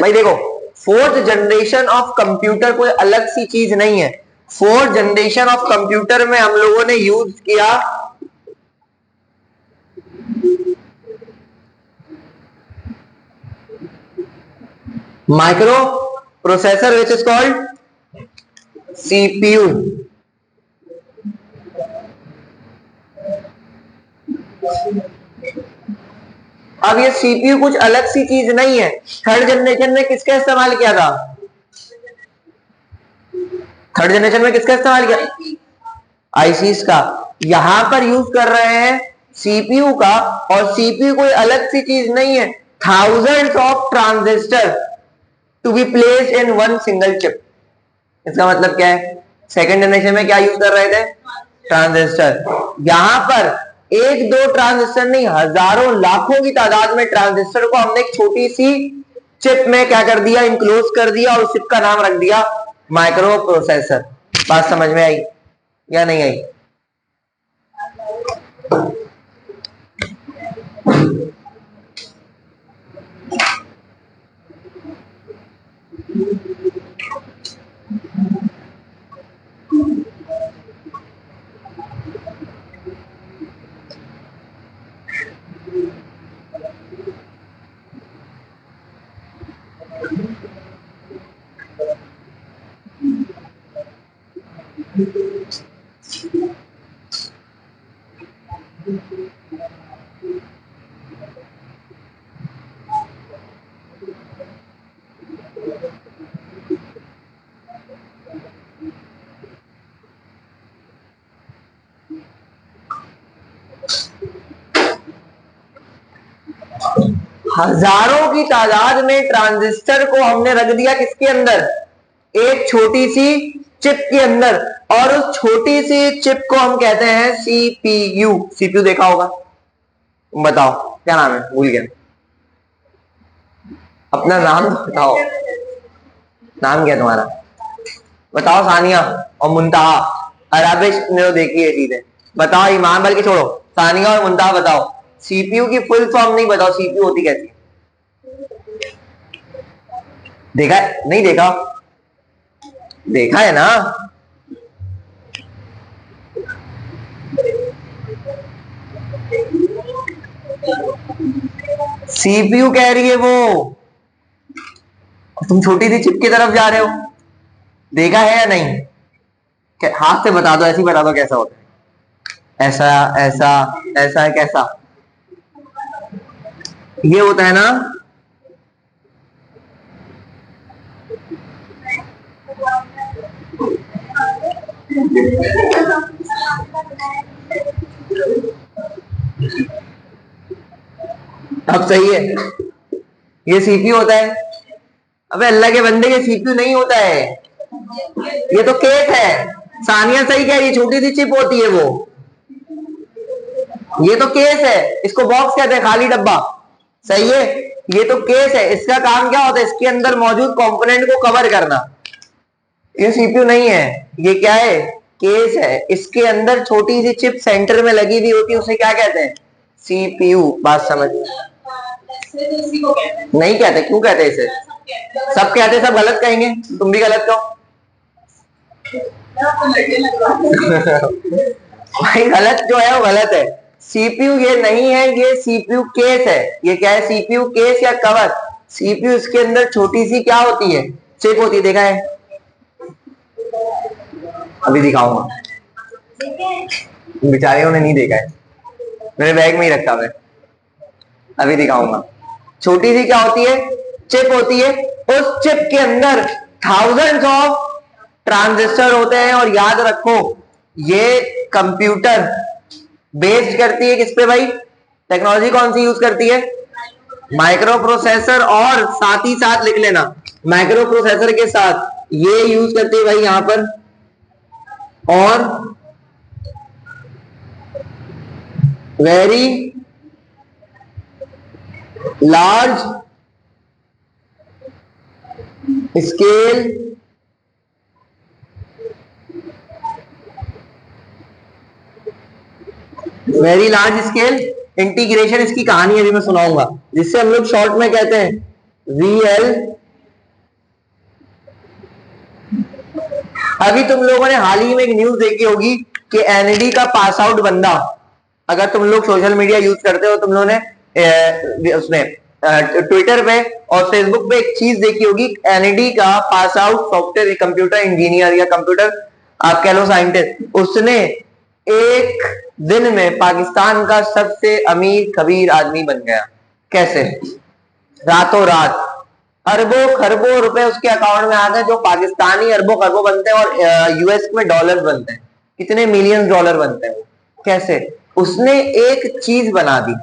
भाई देखो, फोर्थ जनरेशन ऑफ कंप्यूटर कोई अलग सी चीज नहीं है। फोर्थ जनरेशन ऑफ कंप्यूटर में हम लोगों ने यूज किया micro processor which is called CPU. अब ये सीपीयू कुछ अलग सी चीज नहीं है। थर्ड जनरेशन में किसका इस्तेमाल किया था, थर्ड जनरेशन में किसका इस्तेमाल किया, आईसीस का। यहां पर यूज कर रहे हैं सीपीयू का, और सीपीयू कोई अलग सी चीज नहीं है, thousands of transistor to be placed in one single chip. इसका मतलब क्या है, सेकेंड जनरेशन में क्या यूज कर रहे थे, ट्रांजिस्टर। यहां पर एक दो ट्रांजिस्टर नहीं, हजारों लाखों की तादाद में ट्रांजिस्टर को हमने एक छोटी सी चिप में क्या कर दिया, इंक्लोज कर दिया, और उस चिप का नाम रख दिया माइक्रो प्रोसेसर। बात समझ में आई या नहीं आई। हजारों की तादाद में ट्रांजिस्टर को हमने रख दिया किसके अंदर, एक छोटी सी चिप के अंदर, और उस छोटी सी चिप को हम कहते हैं सीपीयू। सीपीयू देखा होगा, बताओ क्या नाम है, भूल गया, अपना नाम बताओ, नाम क्या तुम्हारा बताओ, सानिया और मुंतहा। अराबिश ने देखी है चीजें, बताओ, ईमान बल्कि छोड़ो, सानिया और मुंतहा बताओ, सीपीयू की फुल फॉर्म नहीं बताओ, सीपीयू होती कैसी, देखा है नहीं देखा, देखा है ना, सीपीयू कह रही है वो, तुम छोटी सी चिप की तरफ जा रहे हो, देखा है या नहीं, हाथ से बता दो, ऐसे ही बता दो कैसा होता है, ऐसा ऐसा ऐसा है, कैसा ये होता है ना, अब सही है, ये सीपीयू होता है। अबे अल्लाह के बंदे, ये सीपीयू नहीं होता है, ये तो केस है। सानिया सही कह रही है, छोटी सी चिप होती है वो, ये तो केस है, इसको बॉक्स कहते हैं, खाली डब्बा, सही है, ये तो केस है। इसका काम क्या होता है, इसके अंदर मौजूद कंपोनेंट को कवर करना, ये सीपीयू नहीं है, ये क्या है, केस है। इसके अंदर छोटी सी चिप सेंटर में लगी हुई होती है, उसे क्या कहते हैं, सीपीयू। बात समझ नहीं कहते, क्यों कहते इसे, सब कहते, सब गलत कहेंगे, तुम भी गलत कहो भाई, गलत जो है वो गलत है, सीपीयू ये नहीं है, ये सीपीयू केस है। ये क्या है, सीपीयू केस या कवर। सीपीयू इसके अंदर छोटी सी क्या होती है, चिप होती है, देखा है, अभी दिखाऊंगा, बेचारियों ने नहीं देखा है, मेरे बैग में ही रखा है, अभी दिखाऊंगा। छोटी सी क्या होती है, चिप होती है, उस चिप के अंदर थाउजेंड्स ऑफ ट्रांजिस्टर होते हैं। और याद रखो, ये कंप्यूटर बेस्ड करती है किस पे भाई, टेक्नोलॉजी कौन सी यूज करती है, माइक्रो प्रोसेसर, और साथ ही साथ लिख लेना, माइक्रो प्रोसेसर के साथ ये यूज करती है भाई यहां पर, और very large scale very large scale integration, इसकी कहानी अभी मैं सुनाऊंगा, जिससे हम लोग शॉर्ट में कहते हैं वीएल। अभी तुम लोगों ने हाल ही में एक न्यूज देखी होगी कि एनडी का पास आउट बंदा, अगर तुम लोग सोशल मीडिया यूज करते हो, तुम लोगों ने उसने ट्विटर पे और फेसबुक पे एक चीज देखी होगी, एनडी का pass out software computer engineer या कंप्यूटर आप कह लो साइंटिस्ट, उसने एक दिन में पाकिस्तान का सबसे अमीर खबीर आदमी बन गया। कैसे, रातों रात अरबों खरबों रुपए उसके अकाउंट में आ गए, जो पाकिस्तानी अरबों खरबों बनते हैं और यूएस में डॉलर बनते हैं, कितने मिलियन डॉलर बनते हैं। कैसे, उसने एक चीज बना दी,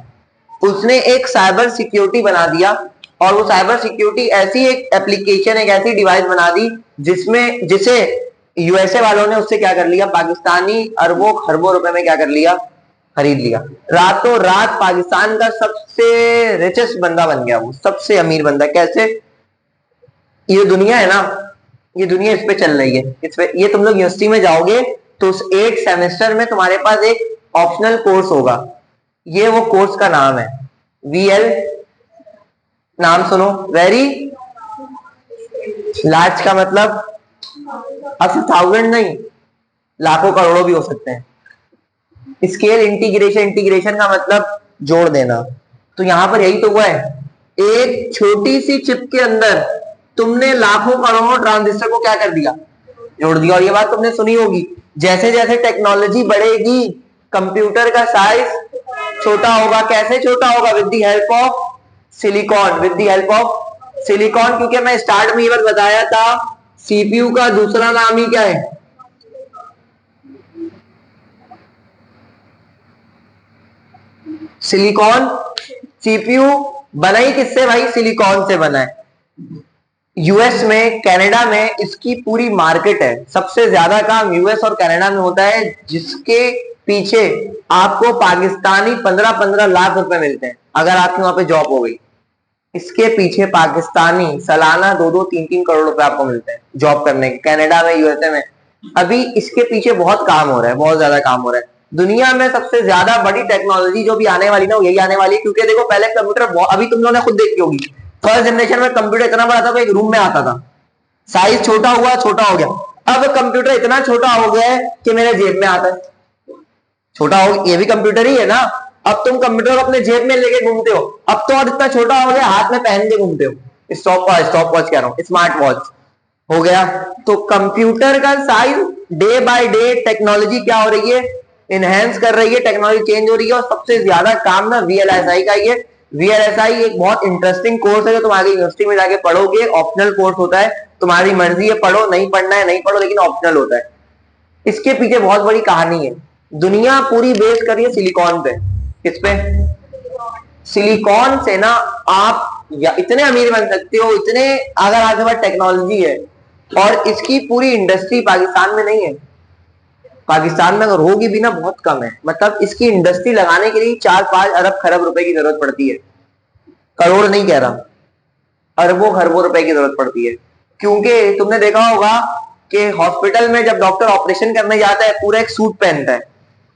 उसने एक साइबर सिक्योरिटी बना दिया, और वो साइबर सिक्योरिटी ऐसी एक एप्लीकेशन, एक ऐसी डिवाइस बना दी जिसमें जिसे यूएसए वालों ने उससे क्या कर लिया, पाकिस्तानी अरबों खरबों रुपए में क्या कर लिया, खरीद लिया। रातों रात पाकिस्तान का सबसे रिचेस्ट बंदा बन गया, वो सबसे अमीर बंदा। कैसे, ये दुनिया है ना, ये दुनिया इस पे चल रही है, इस पे, ये तुम लोग यूनिवर्सिटी में जाओगे तो उस एक सेमेस्टर में तुम्हारे पास एक ऑप्शनल कोर्स होगा, ये वो कोर्स का नाम है वीएल, नाम सुनो, वेरी लार्ज का मतलब अब सिर्फ थाउजेंड नहीं, लाखों करोड़ों भी हो सकते हैं। स्केल इंटीग्रेशन, इंटीग्रेशन का मतलब जोड़ देना, तो यहां पर यही तो हुआ है, एक छोटी सी चिप के अंदर तुमने लाखों करोड़ों ट्रांजिस्टर को क्या कर दिया, जोड़ दिया। और ये बात तुमने सुनी होगी, जैसे जैसे टेक्नोलॉजी बढ़ेगी कंप्यूटर का साइज छोटा होगा। कैसे छोटा होगा? With the help of silicon, with the help of silicon. क्योंकि मैं स्टार्ट में ये बात बताया था, सीपीयू का दूसरा नाम ही क्या है? सिलिकॉन। सीपीयू बना ही किससे भाई? सिलिकॉन से बना है। यूएस में, कनाडा में इसकी पूरी मार्केट है। सबसे ज्यादा काम यूएस और कनाडा में होता है, जिसके पीछे आपको पाकिस्तानी 15-15 लाख रुपए मिलते हैं अगर आपकी वहां पे जॉब हो गई। इसके पीछे पाकिस्तानी सालाना 2-2, 3-3 करोड़ रुपए आपको मिलते हैं जॉब करने के, कनाडा में, यूएसए में। अभी इसके पीछे बहुत काम हो रहा है, बहुत ज्यादा काम हो रहा है। दुनिया में सबसे ज्यादा बड़ी टेक्नोलॉजी जो भी आने वाली ना, वो यही आने वाली है। क्योंकि देखो पहले कंप्यूटर, अभी तुम लोगों ने खुद देखी होगी, फर्स्ट जनरेशन में कंप्यूटर इतना बड़ा था तो एक रूम में आता था, साइज छोटा हुआ, छोटा हो गया। अब कंप्यूटर इतना छोटा हो गया है कि मेरे जेब में आता है। छोटा हो, ये भी कंप्यूटर ही है ना। अब तुम कंप्यूटर अपने जेब में लेके घूमते हो, अब तो और इतना छोटा हो गया, हाथ में पहन के घूमते हो। स्टॉप वॉच कह रहा हूं, स्मार्ट वॉच हो गया। तो कंप्यूटर का size day by day, technology क्या हो रही है? इनहेंस कर रही है, टेक्नोलॉजी चेंज हो रही है। और सबसे ज्यादा काम ना वीएलएसआई का ही है। वीएलएसआई एक बहुत इंटरेस्टिंग कोर्स है जो तुम आगे यूनिवर्सिटी में जाके पढ़ोगे। ऑप्शनल कोर्स होता है, तुम्हारी मर्जी है, पढ़ो, नहीं पढ़ना है नहीं पढ़ो, लेकिन ऑप्शनल होता है। इसके पीछे बहुत बड़ी कहानी है। दुनिया पूरी बेस कर रही है सिलिकॉन पे। किस पे? सिलिकॉन से ना आप या इतने अमीर बन सकते हो, इतने, अगर आपके पास टेक्नोलॉजी है। और इसकी पूरी इंडस्ट्री पाकिस्तान में नहीं है। पाकिस्तान में अगर होगी भी ना, बहुत कम है। मतलब इसकी इंडस्ट्री लगाने के लिए 4-5 अरब खरब रुपए की जरूरत पड़ती है। करोड़ नहीं कह रहा, अरबों खरबों रुपए की जरूरत पड़ती है। क्योंकि तुमने देखा होगा कि हॉस्पिटल में जब डॉक्टर ऑपरेशन करने जाता है, पूरा एक सूट पहनता है,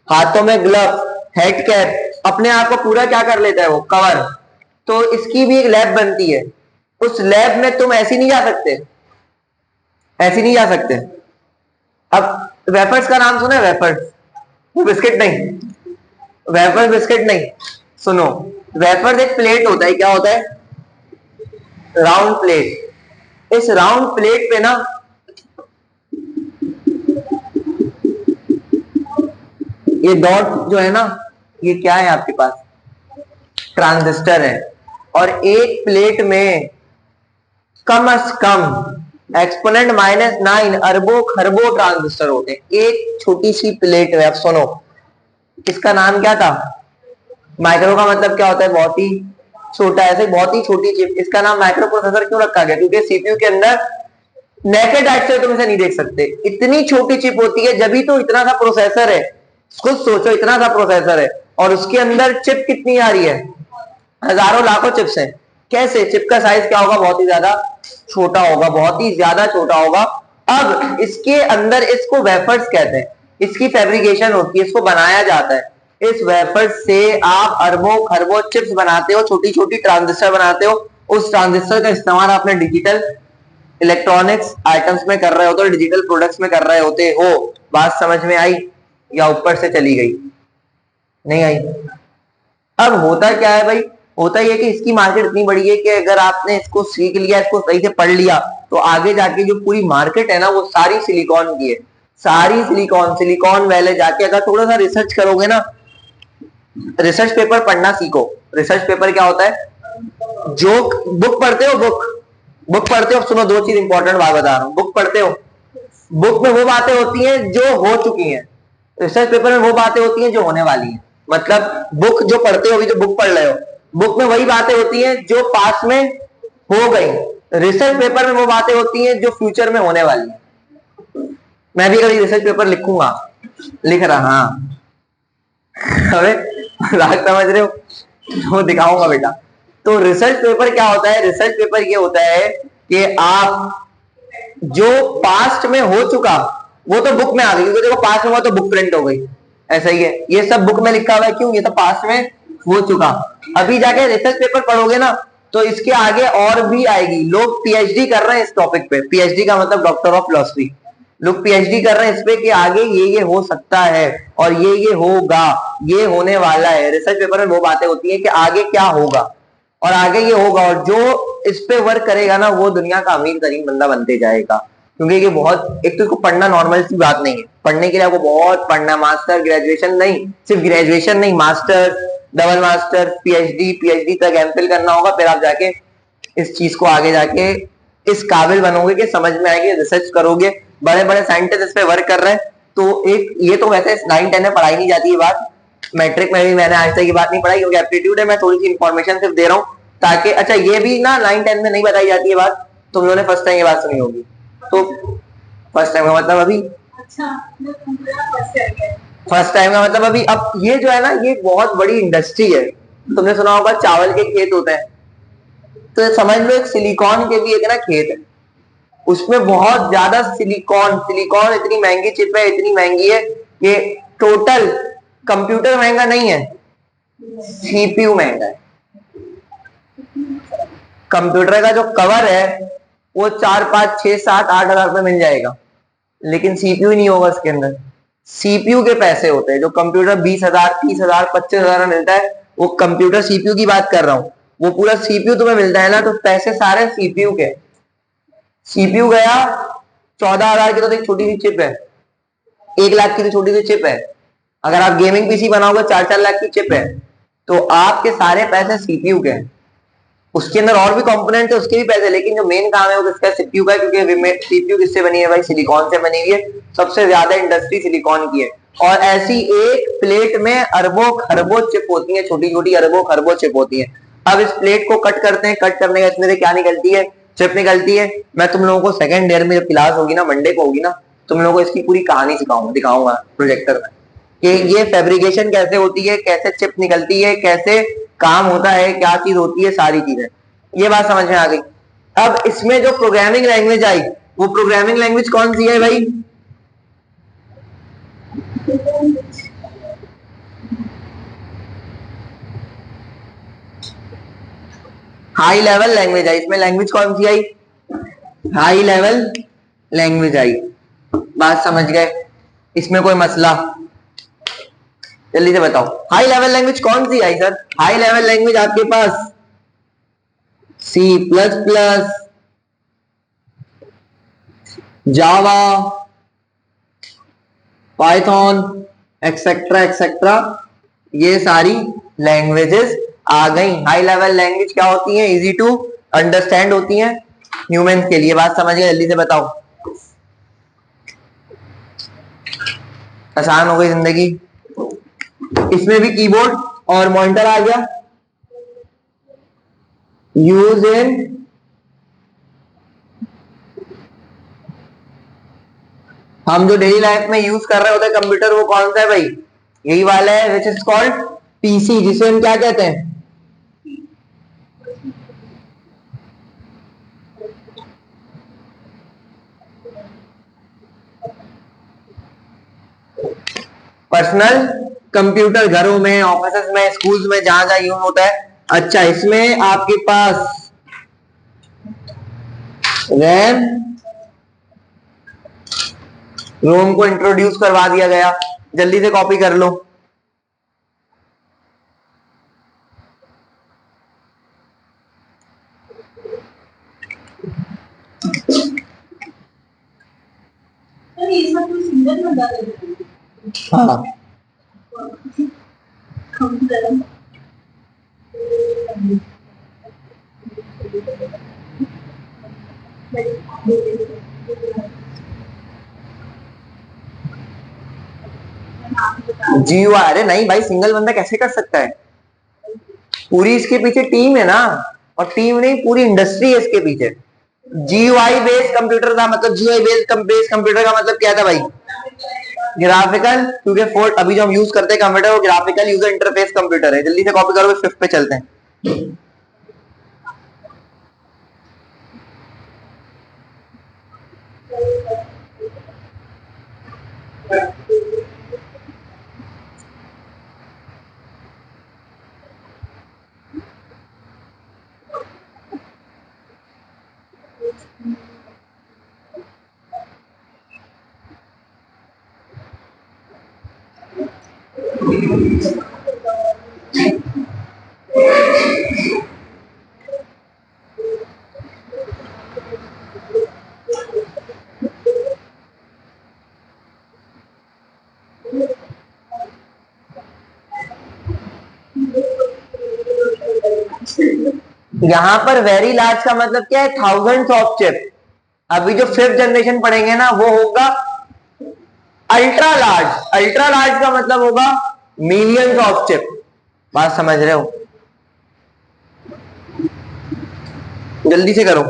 हाथों में ग्लव, हेड कैप, अपने आप को पूरा क्या कर लेता है वो, कवर। तो इसकी भी एक लैब बनती है। उस लैब में तुम ऐसे नहीं जा सकते, ऐसे नहीं जा सकते। अब वेफर्स का नाम सुना है? वेफर्स, वो बिस्किट नहीं, वेफर्स बिस्किट नहीं। सुनो, वेफर्स एक प्लेट होता है, क्या होता है? Round plate. इस राउंड प्लेट पे ना ये डॉट जो है ना, ये क्या है आपके पास? ट्रांजिस्टर है। और एक प्लेट में कम से कम एक्सपोनेंट -9 अरबों खरबों ट्रांजिस्टर होते हैं एक छोटी सी प्लेट में। अब सुनो, इसका नाम क्या था? माइक्रो का मतलब क्या होता है? बहुत ही छोटा, ऐसे बहुत ही छोटी चिप। इसका नाम माइक्रो प्रोसेसर क्यों रखा गया? क्योंकि सीपीयू के अंदर नेकेड आइट से तुम इसे नहीं देख सकते, इतनी छोटी चिप होती है। जब भी तो इतना सा प्रोसेसर है, खुद सोचो, इतना सा प्रोसेसर है और उसके अंदर चिप कितनी आ रही है? हजारों लाखों चिप्स हैं। कैसे? चिप का साइज क्या होगा? बहुत ही ज्यादा छोटा होगा, बहुत ही ज्यादा छोटा होगा। अब इसके अंदर, इसको वेफर्स कहते हैं, इसकी फैब्रिकेशन होती है, इसको बनाया जाता है। इस वेफर से आप अरबों खरबों चिप्स बनाते हो, छोटी छोटी ट्रांजिस्टर बनाते हो। उस ट्रांजिस्टर का इस्तेमाल आपने डिजिटल इलेक्ट्रॉनिक्स आइटम्स में कर रहे होते हो, डिजिटल प्रोडक्ट्स में कर रहे होते हो। बात समझ में आई या ऊपर से चली गई? नहीं आई? अब होता क्या है भाई? होता ही है कि इसकी मार्केट इतनी बड़ी है कि अगर आपने इसको सीख लिया, इसको सही से पढ़ लिया, तो आगे जाके जो पूरी मार्केट है ना, वो सारी सिलिकॉन की है। सारी सिलिकॉन, सिलिकॉन वैली जाके अगर थोड़ा सा रिसर्च करोगे ना, रिसर्च पेपर पढ़ना सीखो। रिसर्च पेपर क्या होता है? जो बुक पढ़ते हो, बुक पढ़ते हो, सुनो, दो चीज इंपॉर्टेंट बात बता रहा हूँ। बुक पढ़ते हो, बुक में वो बातें होती हैं जो हो चुकी हैं। रिसर्च पेपर में वो बातें होती हैं जो होने वाली हैं। मतलब बुक जो पढ़ते हो, अभी जो बुक पढ़ रहे हो, बुक में वही बातें होती हैं जो पास्ट में हो गई। रिसर्च पेपर में वो बातें होती हैं जो फ्यूचर में होने वाली है। मैं भी कभी रिसर्च पेपर लिखूंगा, लिख रहा, हाँ। राग समझ रहे हो? वो दिखाऊंगा बेटा। तो रिसर्च पेपर क्या होता है? रिसर्च पेपर ये होता है कि आप जो पास्ट में हो चुका, वो तो बुक में आ गई, क्योंकि देखो पास्ट में हुआ तो बुक प्रिंट हो गई, ऐसा ही है। ये सब बुक में लिखा हुआ है, क्यों? ये तो पास्ट में हो चुका। अभी जाके रिसर्च पेपर पढ़ोगे ना, तो इसके आगे और भी आएगी। लोग पीएचडी कर रहे हैं इस टॉपिक पे। पीएचडी का मतलब डॉक्टर ऑफ फिलॉसफी। लोग पीएचडी कर रहे हैं इस पे कि आगे ये हो सकता है और ये होगा, ये होने वाला है। रिसर्च पेपर में वो बातें होती है कि आगे क्या होगा। और आगे ये होगा, और जो इस पे वर्क करेगा ना वो दुनिया का अमीर तरीन बंदा बनते जाएगा। क्योंकि ये बहुत, एक तो इसको पढ़ना नॉर्मल सी बात नहीं है, पढ़ने के लिए आपको बहुत पढ़ना, मास्टर ग्रेजुएशन नहीं, सिर्फ ग्रेजुएशन नहीं, master, double master, PhD, PhD तक एमफिल करना होगा, फिर आप जाके इस चीज को आगे जाके इस काबिल बनोगे कि समझ में आएगी, रिसर्च करोगे, बड़े बड़े साइंटिस्ट इस पे वर्क कर रहे हैं। तो एक ये तो वैसे 9-10 में पढ़ाई नहीं जाती है बात, मैट्रिक में भी मैंने आज तक ये बात नहीं पढ़ाई, क्योंकि एप्टीट्यूड है, मैं थोड़ी सी इंफॉर्मेशन सिर्फ दे रहा हूँ ताकि, अच्छा ये भी ना 9-10 में नहीं बताई जाती है बात, तुम लोगों ने फर्स्ट टाइम ये बात सुनी होगी, तो फर्स्ट टाइम का मतलब अभी, अच्छा, मैं फर्स्ट टाइम का मतलब अभी, अब ये जो है ना ये बहुत बड़ी इंडस्ट्री है। तुमने सुना होगा चावल के खेत होते हैं, तो समझ लो एक सिलिकॉन के भी एक ना खेत है, उसमें बहुत ज्यादा सिलिकॉन, सिलिकॉन इतनी महंगी चिप है, इतनी महंगी है कि टोटल, कंप्यूटर महंगा नहीं है, सीपीयू महंगा है। कंप्यूटर का जो कवर है वो 4-5-6-7-8 हजार रुपए मिल जाएगा, लेकिन सीपीयू नहीं होगा उसके अंदर। सीपीयू के पैसे होते हैं, जो कंप्यूटर 20,000, 30,000, 25,000 में मिलता है, वो कंप्यूटर सीपीयू की बात कर रहा हूँ, वो पूरा सीपीयू तुम्हें मिलता है ना, तो पैसे सारे सीपीयू के। सीपीयू गया 14,000 की, तो एक छोटी सी चिप है, 1 लाख की तो छोटी सी चिप है, अगर आप गेमिंग पीसी बनाओगे 4-4 लाख की चिप है, तो आपके सारे पैसे सीपीयू के हैं। उसके अंदर और भी कंपोनेंट है, उसके भी पैसे, लेकिन जो मेन काम है वो किसका, सीपीयू का है, क्योंकि सीपीयू किससे बनी है भाई, सिलिकॉन से बनी हुई है, सबसे ज्यादा इंडस्ट्री सिलिकॉन की है। और ऐसी एक प्लेट में अरबों खरबों चिप होती है, छोटी छोटी अरबों खरबों चिप होती है। अब इस प्लेट को कट करते हैं, कट करने का इसमें से क्या निकलती है, चिप निकलती है। मैं तुम लोगों को सेकंड ईयर में जब क्लास होगी ना, मंडे को होगी ना, तुम लोगों को इसकी पूरी कहानी सिखाऊंगा, दिखाऊंगा प्रोजेक्टर में कि ये फैब्रिकेशन कैसे होती है, कैसे चिप निकलती है, कैसे काम होता है, क्या चीज होती है, सारी चीजें, ये बात समझ में आ गई। अब इसमें जो प्रोग्रामिंग लैंग्वेज आई, वो प्रोग्रामिंग लैंग्वेज कौन सी है भाई, हाई लेवल लैंग्वेज आई। इसमें लैंग्वेज कौन सी आई, हाई लेवल लैंग्वेज आई। बात समझ गए, इसमें कोई मसला, जल्दी से बताओ हाई लेवल लैंग्वेज कौन सी आई सर। हाई लेवल लैंग्वेज आपके पास C++, जावा, पाइथन, एक्सेट्रा एक्सेट्रा, ये सारी लैंग्वेजेस आ गई। हाई लेवल लैंग्वेज क्या होती है, इजी टू अंडरस्टैंड होती हैं ह्यूमंस के लिए। बात समझ गए, जल्दी से बताओ, आसान हो गई जिंदगी। इसमें भी कीबोर्ड और मॉनिटर आ गया, यूज इन हम जो डेली लाइफ में यूज कर रहे होते हैं कंप्यूटर, वो कौन सा है भाई, यही वाला है, विच इज कॉल्ड पीसी, जिसे हम क्या कहते हैं, पर्सनल कंप्यूटर। घरों में, ऑफिस में, स्कूल्स में, जहां जहां यूज होता है। अच्छा, इसमें आपके पास रैम, रोम को इंट्रोड्यूस करवा दिया गया, जल्दी से कॉपी कर लो। सर ये सब तो सिंगल बंदा कर रहा है। हाँ, कंप्यूटर जीओ, अरे नहीं भाई, सिंगल बंदा कैसे कर सकता है, पूरी इसके पीछे टीम है ना, और टीम नहीं पूरी इंडस्ट्री है इसके पीछे। जीयूआई बेस्ड कंप्यूटर का मतलब, जीयूआई बेस्ड कंप्यूटर का मतलब क्या था भाई, ग्राफिकल, क्योंकि फोर्ट अभी जो हम यूज करते हैं कंप्यूटर, वो ग्राफिकल यूजर इंटरफेस कंप्यूटर है। जल्दी से कॉपी करो, फिफ्थ पे चलते हैं। यहां पर वेरी लार्ज का मतलब क्या है? Thousands of chip. अभी जो फिफ्थ जनरेशन पढ़ेंगे ना वो होगा अल्ट्रा लार्ज। अल्ट्रा लार्ज का मतलब होगा मिलियंस ऑफ चिप। बात समझ रहे हो? जल्दी से करो।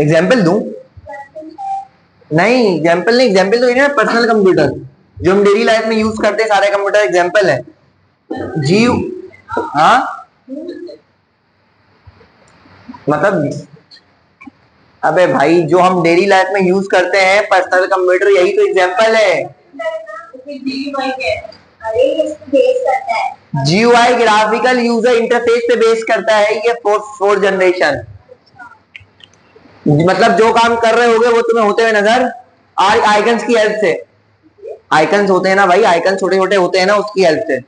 एग्जाम्पल दूं? नहीं एग्जाम्पल नहीं, एग्जाम्पल तो ये पर्सनल कंप्यूटर जो हम डेली लाइफ में यूज करते हैं, सारे कंप्यूटर एग्जाम्पल है। जी हाँ मतलब, अबे भाई जो हम डेली लाइफ में यूज करते हैं पर्सनल कंप्यूटर, यही तो एग्जाम्पल है। GUI ग्राफिकल यूजर इंटरफेस पे बेस करता है ये फोर्थ जनरेशन। मतलब जो काम कर रहे होगे वो तुम्हें होते हुए नजर आइकन्स की हेल्प से। आइकन्स होते हैं ना भाई, आइकन छोटे छोटे होते हैं ना, उसकी हेल्प से।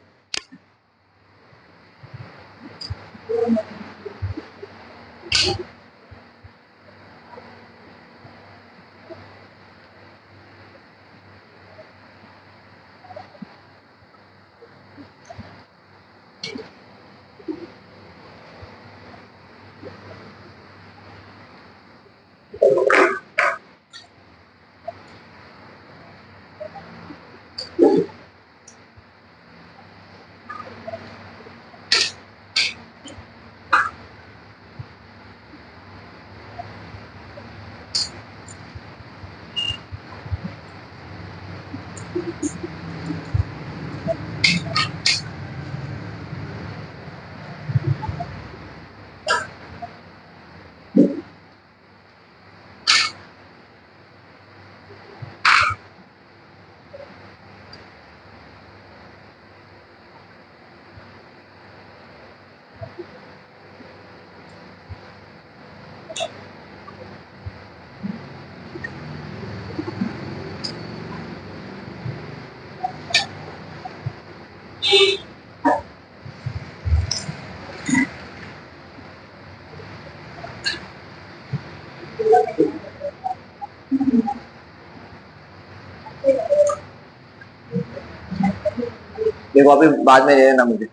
देखो अभी बाद में दे देना मुझे।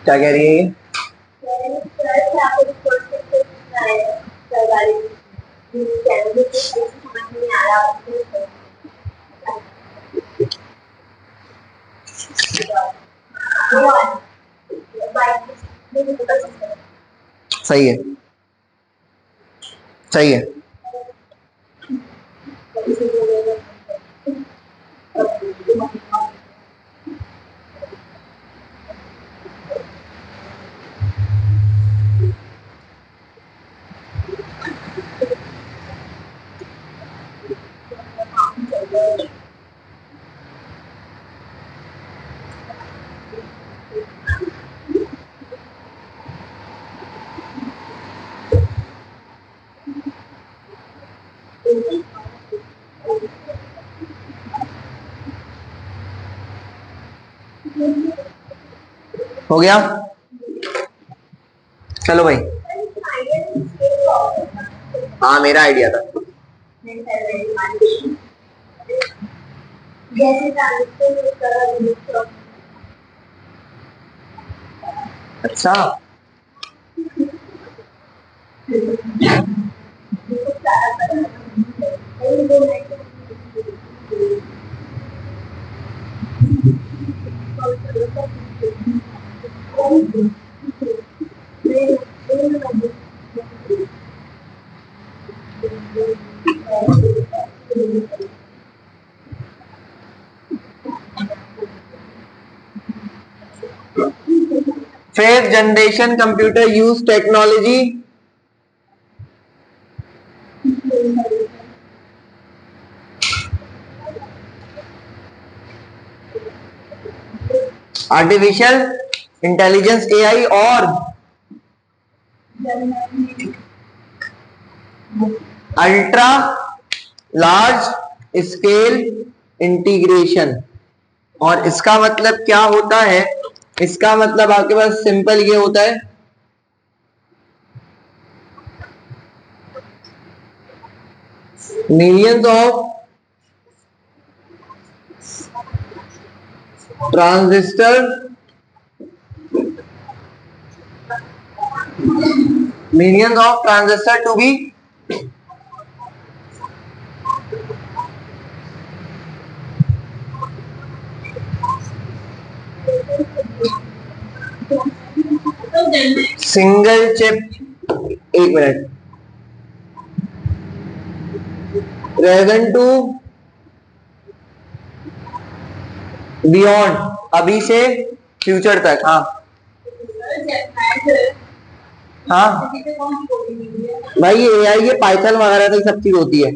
क्या कह रही है ये? सही है, सही है। हो गया? चलो भाई। हाँ मेरा आइडिया था। अच्छा fifth generation computer use technology, artificial intelligence AI और अल्ट्रा लार्ज स्केल इंटीग्रेशन। और इसका मतलब क्या होता है? इसका मतलब आपके पास सिंपल ये होता है, millions of transistor to be single chip, एक मिनट, रेजन टू बियॉन्ड, अभी से फ्यूचर तक। हाँ हाँ भाई, ये एआई ये पाइथन वगैरह तो सब चीज होती है।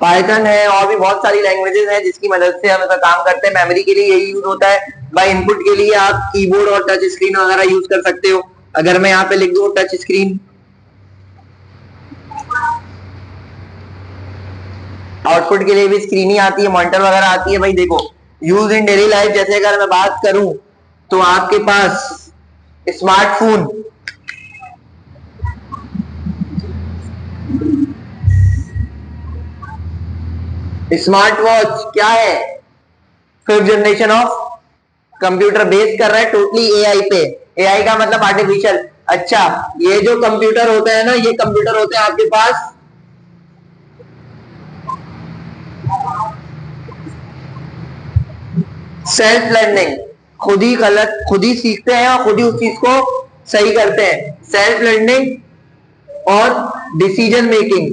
पाइथन है और भी बहुत सारी लैंग्वेजेस हैं जिसकी मदद से हम ऐसा काम करते हैं। मेमोरी के लिए यही यूज होता है। बाय इनपुट के लिए आप कीबोर्ड और टच स्क्रीन वगैरह यूज कर सकते हो। अगर मैं यहाँ पे लिख दूं टच स्क्रीन, आउटपुट के लिए भी स्क्रीन ही आती है, मॉनिटर वगैरह आती है। भाई देखो, यूज इन डेली लाइफ जैसे अगर मैं बात करूं तो आपके पास स्मार्टफोन, स्मार्ट वॉच क्या है? Fifth generation of computer, base कर रहा है टोटली एआई पे। एआई का मतलब आर्टिफिशियल। अच्छा, ये जो कंप्यूटर होता है ना, ये कंप्यूटर होते हैं आपके पास सेल्फ लर्निंग, खुद ही सीखते हैं और खुद ही उस चीज को सही करते हैं। सेल्फ लर्निंग और डिसीजन मेकिंग।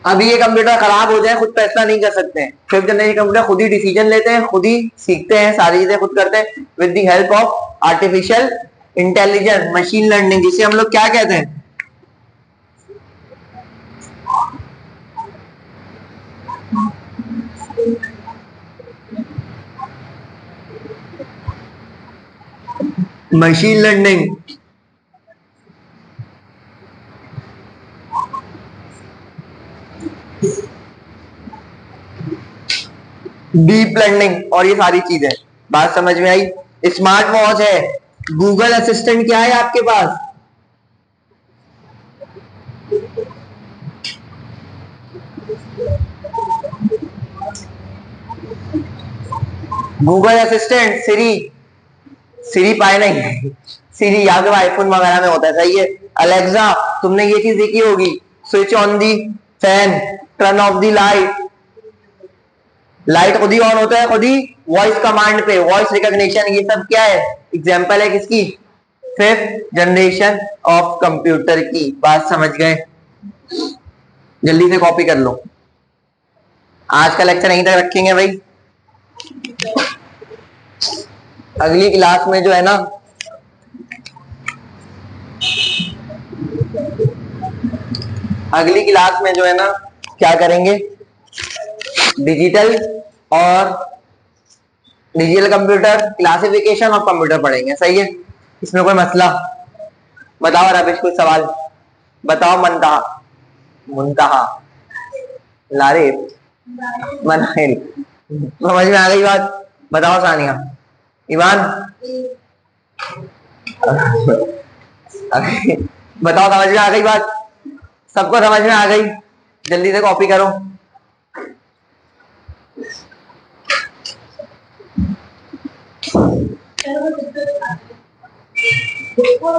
अभी ये कंप्यूटर खराब हो जाए, खुद फैसला नहीं कर सकते हैं। फिफ्थ जनरेशन कंप्यूटर खुद ही डिसीजन लेते हैं, खुद ही सीखते हैं, सारी चीजें खुद करते हैं with the help of artificial intelligence, machine learning, जिसे हम लोग क्या कहते हैं? Machine learning. डीप लर्निंग और ये सारी चीजें। बात समझ में आई? स्मार्ट वॉच है, गूगल असिस्टेंट क्या है आपके पास? गूगल असिस्टेंट, सिरी, सिरी पाए नहीं, सिरी यहाँ पे आईफोन वगैरह में होता है, सही है। अलेक्सा, तुमने ये चीज देखी होगी, switch on the fan, turn of the light. Light खुद ही ऑन होता है, खुद ही वॉइस कमांड पे, वॉइस रिकॉग्निशन। ये सब क्या है? एग्जांपल है किसकी? फिफ्थ जनरेशन ऑफ कंप्यूटर की। बात समझ गए? जल्दी से कॉपी कर लो। आज का लेक्चर यहीं तक रखेंगे भाई। अगली क्लास में जो है ना, अगली क्लास में जो है ना क्या करेंगे? डिजिटल और digital computer, classification of computer पढ़ेंगे, सही है? इसमें कोई मसला? बताओ रमेश, कुछ सवाल बताओ। मुंतहा, मुंतहा, लारे, मनाहिल, समझ में आ गई बात? बताओ सानिया, ईमान, बताओ समझ में आ गई बात? सबको समझ में आ गई? जल्दी से कॉपी करो। देखो